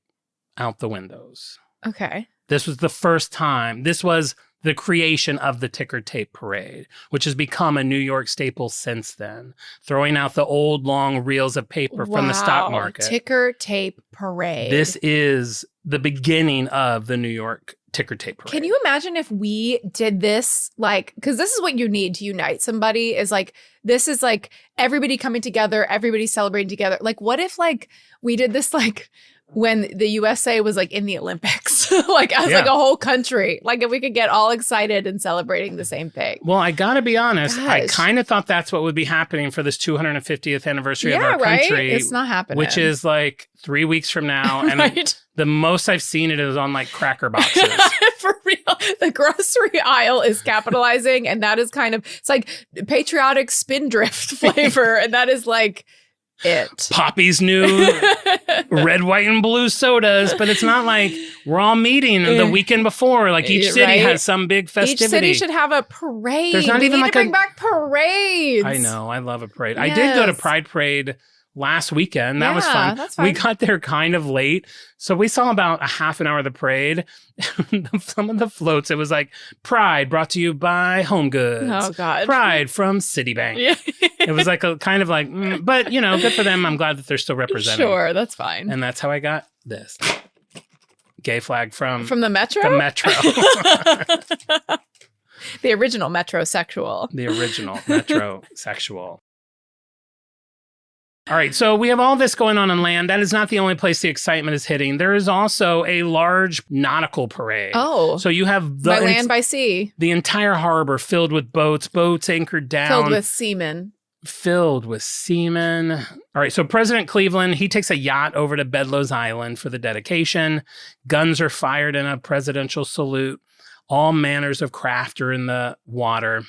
out the windows. Okay. This was the first time. This was the creation of the ticker tape parade, which has become a New York staple since then. Throwing out the old long reels of paper from the stock market. Ticker tape parade. This is the beginning of the New York ticker tape parade. Can you imagine if we did this, like, because this is what you need to unite somebody, is like, this is like everybody coming together, everybody celebrating together. Like, what if like we did this like when the USA was like in the Olympics, like as like a whole country, like if we could get all excited and celebrating the same thing. Well, I gotta be honest, I kind of thought that's what would be happening for this 250th anniversary of our country. It's not happening. Which is like 3 weeks from now. And the most I've seen it is on like cracker boxes. For real. The grocery aisle is capitalizing, and that is kind of, it's like patriotic spindrift flavor. And that is like it. Poppy's new red, white, and blue sodas, but it's not like we're all meeting the weekend before. Like each city has some big festivity. Each city should have a parade. There's not even like bring back parades. I know. I love a parade. Yes. I did go to Pride Parade last weekend. That was fun. That's fun. We got there kind of late. So we saw about a half an hour of the parade. Some of the floats, it was like Pride brought to you by Home Goods. Oh, God. Pride from Citibank. Yeah. It was like a kind of like, but you know, good for them. I'm glad that they're still representing. Sure, that's fine. And that's how I got this gay flag from the Metro? The Metro. The original metrosexual. The original metrosexual. All right, so we have all this going on land. That is not the only place the excitement is hitting. There is also a large nautical parade. Oh. So you have by land, by sea. The entire harbor filled with boats anchored down. Filled with seamen. All right, so President Cleveland, he takes a yacht over to Bedloes Island for the dedication. Guns are fired in a presidential salute. All manners of craft are in the water.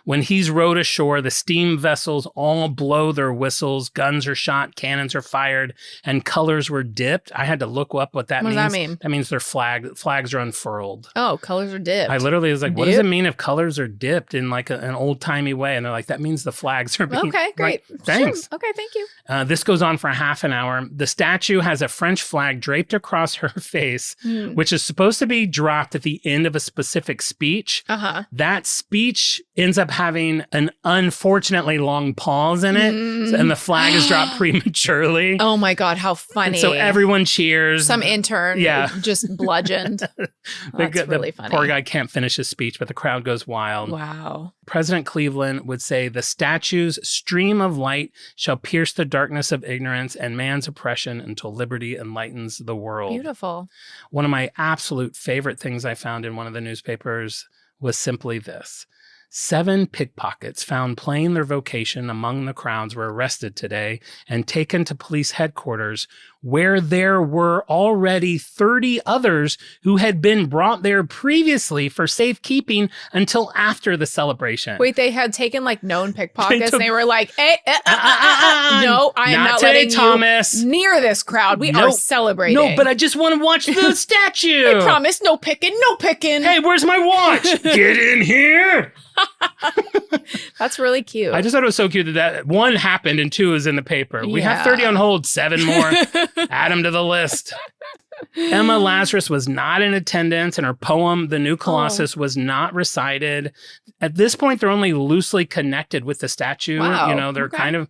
When he's rowed ashore, the steam vessels all blow their whistles, guns are shot, cannons are fired, and colors were dipped. I had to look up what that means. What does that mean? That means flags are unfurled. Oh, colors are dipped. I literally was like, what does it mean if colors are dipped in like an old-timey way? And they're like, that means the flags are being... Okay, great. Like, thanks. Sure. Okay, thank you. This goes on for a half an hour. The statue has a French flag draped across her face, which is supposed to be dropped at the end of a specific speech. That speech ends up having an unfortunately long pause in it, and the flag is dropped prematurely. Oh my God, how funny. And so everyone cheers. Some intern just bludgeoned. That's really funny. Poor guy can't finish his speech, but the crowd goes wild. Wow. President Cleveland would say, the statue's stream of light shall pierce the darkness of ignorance and man's oppression until liberty enlightens the world. Beautiful. One of my absolute favorite things I found in one of the newspapers was simply this. 7 pickpockets found playing their vocation among the crowds were arrested today and taken to police headquarters, where there were already 30 others who had been brought there previously for safekeeping until after the celebration. Wait, they had taken like known pickpockets and they were like, hey, no, I am not letting Thomas. You near this crowd. We are celebrating. No, but I just want to watch the statue. I promise, no picking, no picking. Hey, where's my watch? Get in here. That's really cute. I just thought it was so cute that 1 happened and 2 is in the paper. We have 30 on hold, 7 more. Add them to the list. Emma Lazarus was not in attendance, and her poem, The New Colossus, was not recited. At this point, they're only loosely connected with the statue. Wow. You know, they're kind of,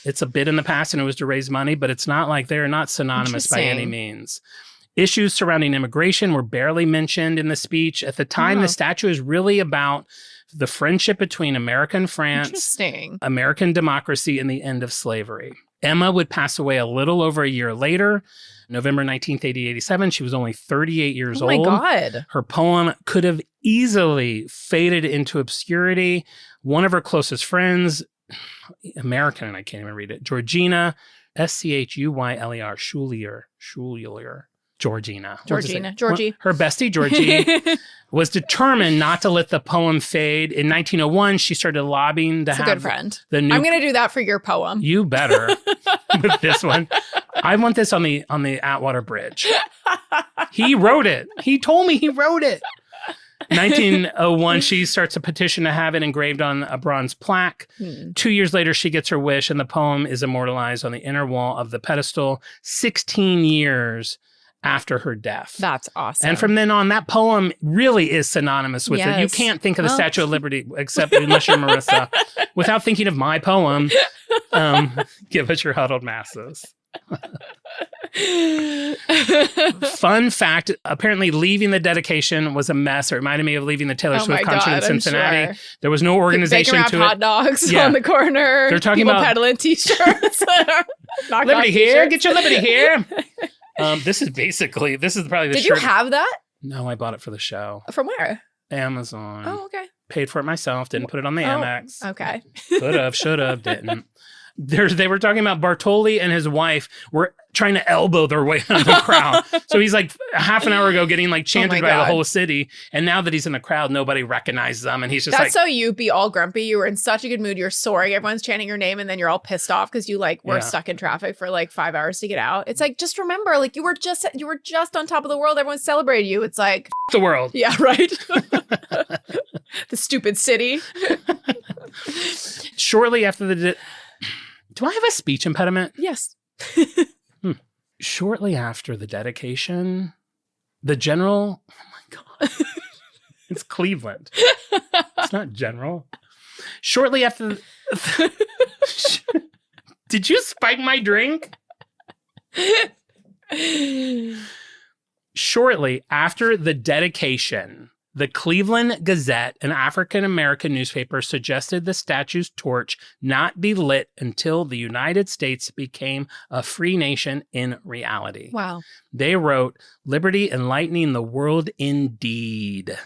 it's a bit in the past and it was to raise money, but it's not like they're not synonymous by any means. Issues surrounding immigration were barely mentioned in the speech. At the time, the statue is really about the friendship between America and France, American democracy, and the end of slavery. Emma would pass away a little over a year later, November 19th, 1887. She was only 38 years old. Oh my God. Her poem could have easily faded into obscurity. One of her closest friends, American, and I can't even read it, Georgina, Schuyler, Georgie. Her bestie, Georgie, was determined not to let the poem fade. In 1901, she started lobbying to have a good friend. The new... I'm going to do that for your poem. You better with this one. I want this on the Atwater Bridge. He wrote it. He told me he wrote it. 1901, she starts a petition to have it engraved on a bronze plaque. 2 years later, she gets her wish, and the poem is immortalized on the inner wall of the pedestal 16 years after her death. That's awesome. And from then on, that poem really is synonymous with it. You can't think of the Statue of Liberty, except unless you're Marisa, without thinking of my poem. Give us your huddled masses. Fun fact, apparently leaving the dedication was a mess. It reminded me of leaving the Taylor Swift concert in Cincinnati. Sure. There was no organization to it. Hot dogs on the corner. They're talking people about peddling t-shirts. Liberty here. Get your liberty here. This is probably the shirt. Did you have that? No, I bought it for the show. From where? Amazon. Oh, okay. Paid for it myself. Didn't put it on the Amex. Okay. Could have, should have, didn't. They were talking about Bartholdi and his wife were trying to elbow their way out of the crowd. So he's like half an hour ago getting like chanted by the whole city. And now that he's in the crowd, nobody recognizes him. And he's just That's so you be all grumpy. You were in such a good mood. You're soaring. Everyone's chanting your name. And then you're all pissed off because you like were stuck in traffic for like 5 hours to get out. It's like, just remember, like you were just on top of the world. Everyone celebrated you. It's like the world. Yeah, right. The stupid city. Shortly after do I have a speech impediment? Yes. Shortly after the dedication, the general, oh my God, it's Cleveland. It's not general. Shortly after, did you spike my drink? Shortly after the dedication, the Cleveland Gazette, an African-American newspaper, suggested the statue's torch not be lit until the United States became a free nation in reality. Wow. They wrote, "Liberty enlightening the world indeed.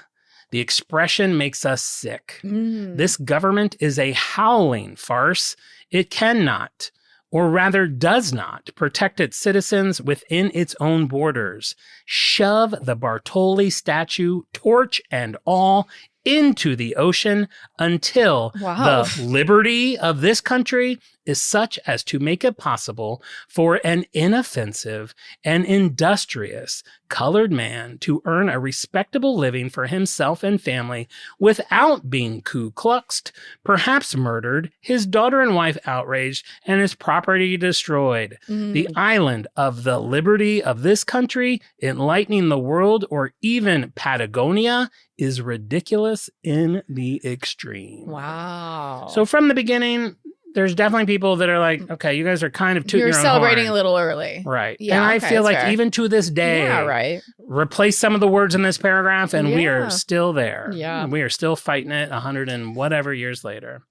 The expression makes us sick. This government is a howling farce. It cannot, or rather does not, protect its citizens within its own borders. Shove the Bartholdi statue, torch and all, into the ocean until the liberty of this country is such as to make it possible for an inoffensive and industrious colored man to earn a respectable living for himself and family without being Ku Kluxed, perhaps murdered, his daughter and wife outraged, and his property destroyed. The island of the liberty of this country, enlightening the world, or even Patagonia, is ridiculous in the extreme." Wow. So from the beginning, there's definitely people that are like, okay, you guys are kind of tooting your own celebrating horn. a little early. Right. Yeah, and I feel like fair. even to this day, replace some of the words in this paragraph and we are still there. Yeah. We are still fighting it 100 and whatever years later.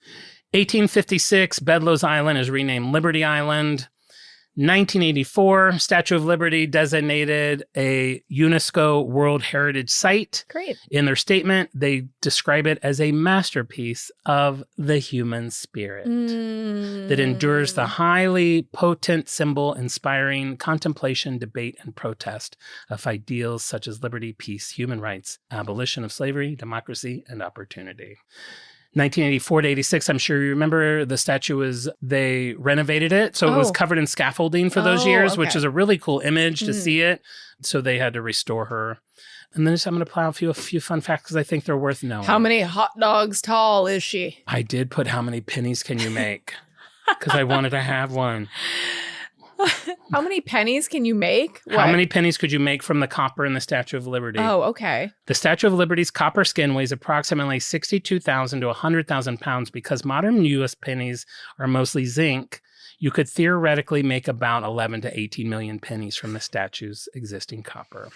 1856, Bedloe's Island is renamed Liberty Island. 1984, Statue of Liberty designated a UNESCO World Heritage Site. Great. In their statement, they describe it as a masterpiece of the human spirit that endures the highly potent symbol inspiring contemplation, debate, and protest of ideals such as liberty, peace, human rights, abolition of slavery, democracy, and opportunity. 1984 to 86, I'm sure you remember the statue they renovated it. So it was covered in scaffolding for those years, which is a really cool image to see it. So they had to restore her. And then I'm going to plow a few fun facts because I think they're worth knowing. How many hot dogs tall is she? I did put how many pennies can you make because I wanted to have one. How many pennies can you make? How many pennies could you make from the copper in the Statue of Liberty? Oh, okay. The Statue of Liberty's copper skin weighs approximately 62,000 to 100,000 pounds. Because modern U.S. pennies are mostly zinc, you could theoretically make about 11 to 18 million pennies from the statue's existing copper.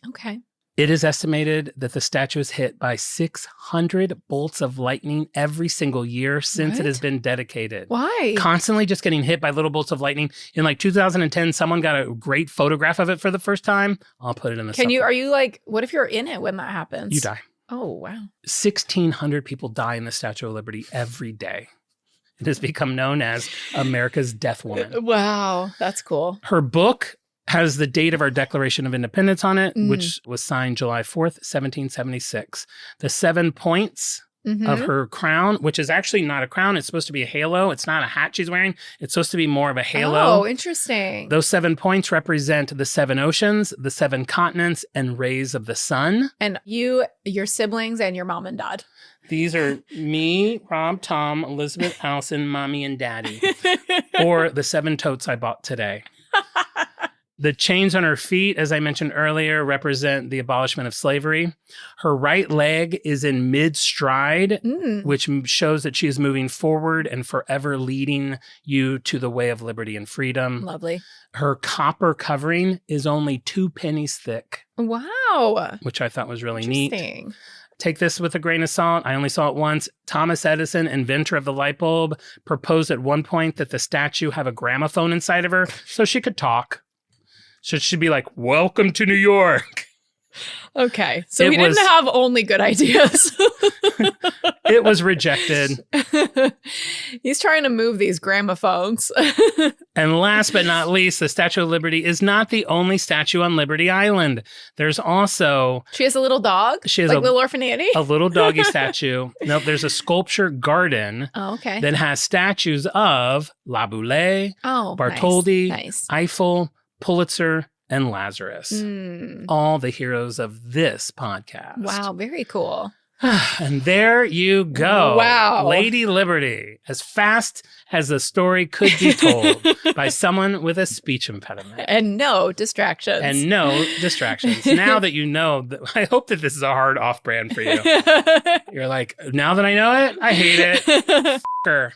Okay. It is estimated that the statue is hit by 600 bolts of lightning every single year since it has been dedicated. Why? Constantly just getting hit by little bolts of lightning. In like 2010, someone got a great photograph of it for the first time. I'll put it in the are you like, what if you're in it when that happens? You die. Oh, wow. 1,600 people die in the Statue of Liberty every day. It has become known as America's Death Woman. Wow. That's cool. Her book has the date of our Declaration of Independence on it, which was signed July 4th, 1776. The 7 points of her crown, which is actually not a crown. It's supposed to be a halo. It's not a hat she's wearing. It's supposed to be more of a halo. Oh, interesting. Those 7 points represent the 7 oceans, the 7 continents, and rays of the sun. And you, your siblings, and your mom and dad. These are me, Rob, Tom, Elizabeth, Allison, Mommy, and Daddy. Or the 7 totes I bought today. The chains on her feet, as I mentioned earlier, represent the abolishment of slavery. Her right leg is in mid-stride, which shows that she is moving forward and forever leading you to the way of liberty and freedom. Lovely. Her copper covering is only 2 pennies thick. Wow. Which I thought was really neat. Take this with a grain of salt. I only saw it once. Thomas Edison, inventor of the light bulb, proposed at one point that the statue have a gramophone inside of her so she could talk. So it should be like, welcome to New York. Okay. So we didn't have only good ideas. It was rejected. He's trying to move these gramophones. And last but not least, the Statue of Liberty is not the only statue on Liberty Island. There's also... She has a little dog? She has like Little Orphan Annie? A little doggy statue. No, there's a sculpture garden that has statues of Laboulaye, Bartholdi, Eiffel, Pulitzer, and Lazarus. All the heroes of this podcast. Wow, very cool. And there you go. Wow. Lady Liberty, as fast as the story could be told by someone with a speech impediment. And no distractions. Now that you know, I hope that this is a hard off-brand for you. You're like, now that I know it, I hate it. F***er.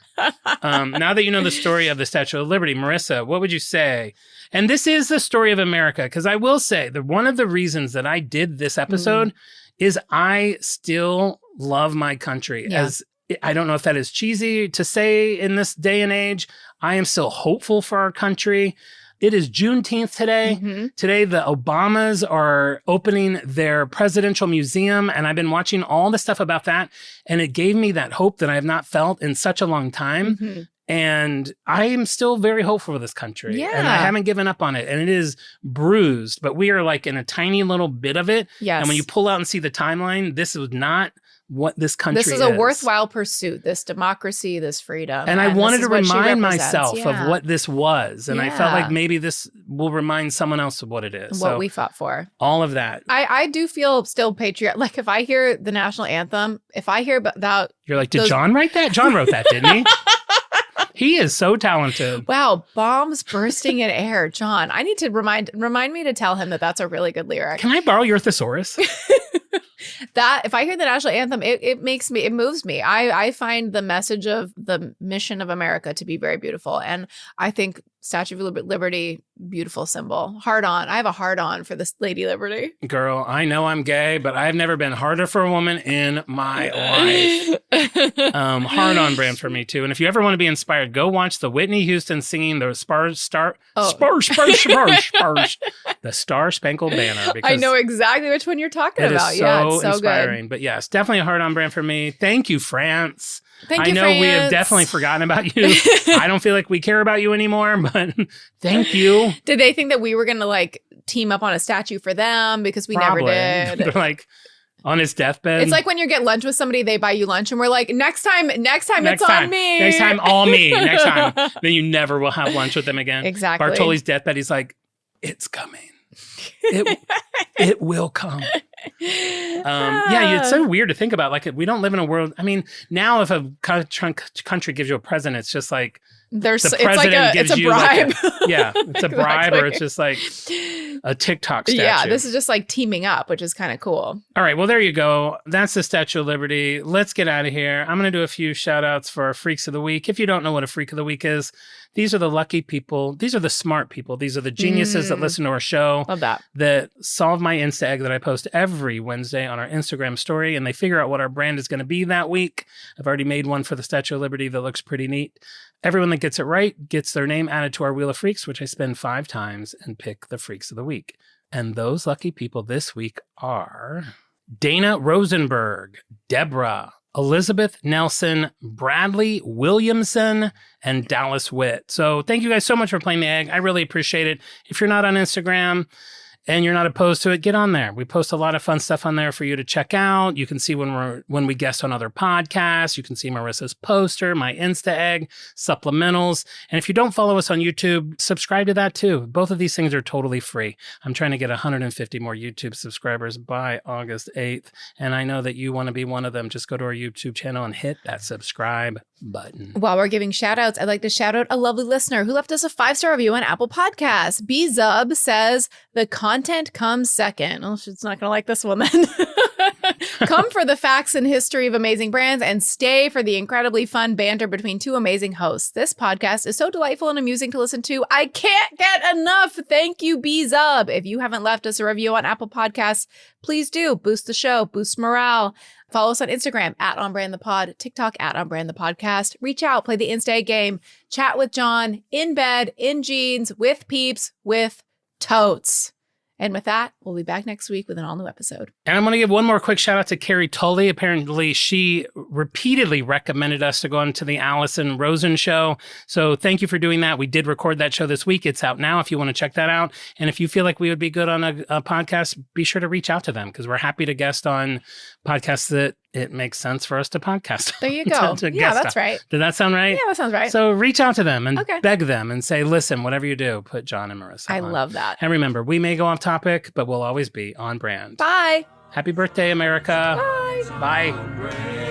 Now that you know the story of the Statue of Liberty, Marisa, what would you say? And this is the story of America, because I will say that one of the reasons that I did this episode is I still love my country. As I don't know if that is cheesy to say in this day and age. I am still hopeful for our country. It is Juneteenth today. Today, the Obamas are opening their presidential museum, and I've been watching all the stuff about that, and it gave me that hope that I have not felt in such a long time. And I am still very hopeful for this country. And I haven't given up on it. And it is bruised, but we are like in a tiny little bit of it. And when you pull out and see the timeline, this is not what this country is. This is a worthwhile pursuit, this democracy, this freedom. And I wanted to remind myself of what this was. And I felt like maybe this will remind someone else of what it is. What we fought for. All of that. I do feel still patriotic. Like if I hear the national anthem, if I hear about... You're like, did John write that? John wrote that, didn't he? He is so talented. Wow, bombs bursting in air. John, I need to remind me to tell him that that's a really good lyric. Can I borrow your thesaurus? That if I hear the national anthem, it moves me. I find the message of the mission of America to be very beautiful. And I think Statue of Liberty, beautiful symbol. Hard on. I have a hard on for this Lady Liberty. Girl, I know I'm gay, but I've never been harder for a woman in my life. Hard on brand for me too. And if you ever want to be inspired, go watch the Whitney Houston singing the Star Spangled Banner. I know exactly which one you're talking about. It's so inspiring. Good. But yes, definitely a hard on brand for me. Thank you, France. I know France. We have definitely forgotten about you. I don't feel like we care about you anymore, but thank you. Did they think that we were going to like team up on a statue for them because we never did? They're like on his deathbed. It's like when you get lunch with somebody, they buy you lunch and we're like, next time it's on me. Next time, all me. Next time. Then you never will have lunch with them again. Exactly. Bartholdi's deathbed, he's like, it's coming. It will come. It's so weird to think about. Like, we don't live in a world. I mean, now if a country gives you a present, it's just like the president gives you bribe. It's a bribe, or it's just like a TikTok statue. Yeah, this is just like teaming up, which is kind of cool. All right, well, there you go. That's the Statue of Liberty. Let's get out of here. I'm going to do a few shout outs for our Freaks of the Week. If you don't know what a Freak of the Week is, these are the lucky people. These are the smart people. These are the geniuses that listen to our show. Love that. That solve my Insta egg that I post every Wednesday on our Instagram story, and they figure out what our brand is going to be that week. I've already made one for the Statue of Liberty that looks pretty neat. Everyone that gets it right gets their name added to our Wheel of Freaks, which I spin 5 times and pick the Freaks of the Week. And those lucky people this week are Dana Rosenberg, Deborah, Elizabeth Nelson, Bradley Williamson, and Dallas Witt. So thank you guys so much for playing the egg. I really appreciate it. If you're not on Instagram and you're not opposed to it, get on there. We post a lot of fun stuff on there for you to check out. You can see when we guest on other podcasts. You can see Marissa's poster, my Insta egg, supplementals. And if you don't follow us on YouTube, subscribe to that too. Both of these things are totally free. I'm trying to get 150 more YouTube subscribers by August 8th. And I know that you want to be one of them. Just go to our YouTube channel and hit that subscribe button. While we're giving shout outs, I'd like to shout out a lovely listener who left us a 5-star review on Apple Podcasts. B-Zub says, the content comes second. Oh, she's not going to like this one then. Come for the facts and history of amazing brands and stay for the incredibly fun banter between 2 amazing hosts. This podcast is so delightful and amusing to listen to. I can't get enough. Thank you, B-Zub. If you haven't left us a review on Apple Podcasts, please do. Boost the show, boost morale. Follow us on Instagram @OnBrandThePod, TikTok @OnBrandThePodcast. Reach out, play the Insta game, chat with John in bed, in jeans, with peeps, with Totes. And with that, we'll be back next week with an all-new episode. And I'm going to give one more quick shout out to Carrie Tully. Apparently, she repeatedly recommended us to go into the Allison Rosen show. So thank you for doing that. We did record that show this week. It's out now if you want to check that out. And if you feel like we would be good on a podcast, be sure to reach out to them because we're happy to guest on podcasts that it makes sense for us to podcast. There you go. Yeah, that's right. Did that sound right? Yeah, that sounds right. So reach out to them and beg them and say, listen, whatever you do, put Jon and Marisa I on. love that. And remember, we may go off topic, but we'll always be on brand. Bye. Happy birthday, America. Bye. Bye.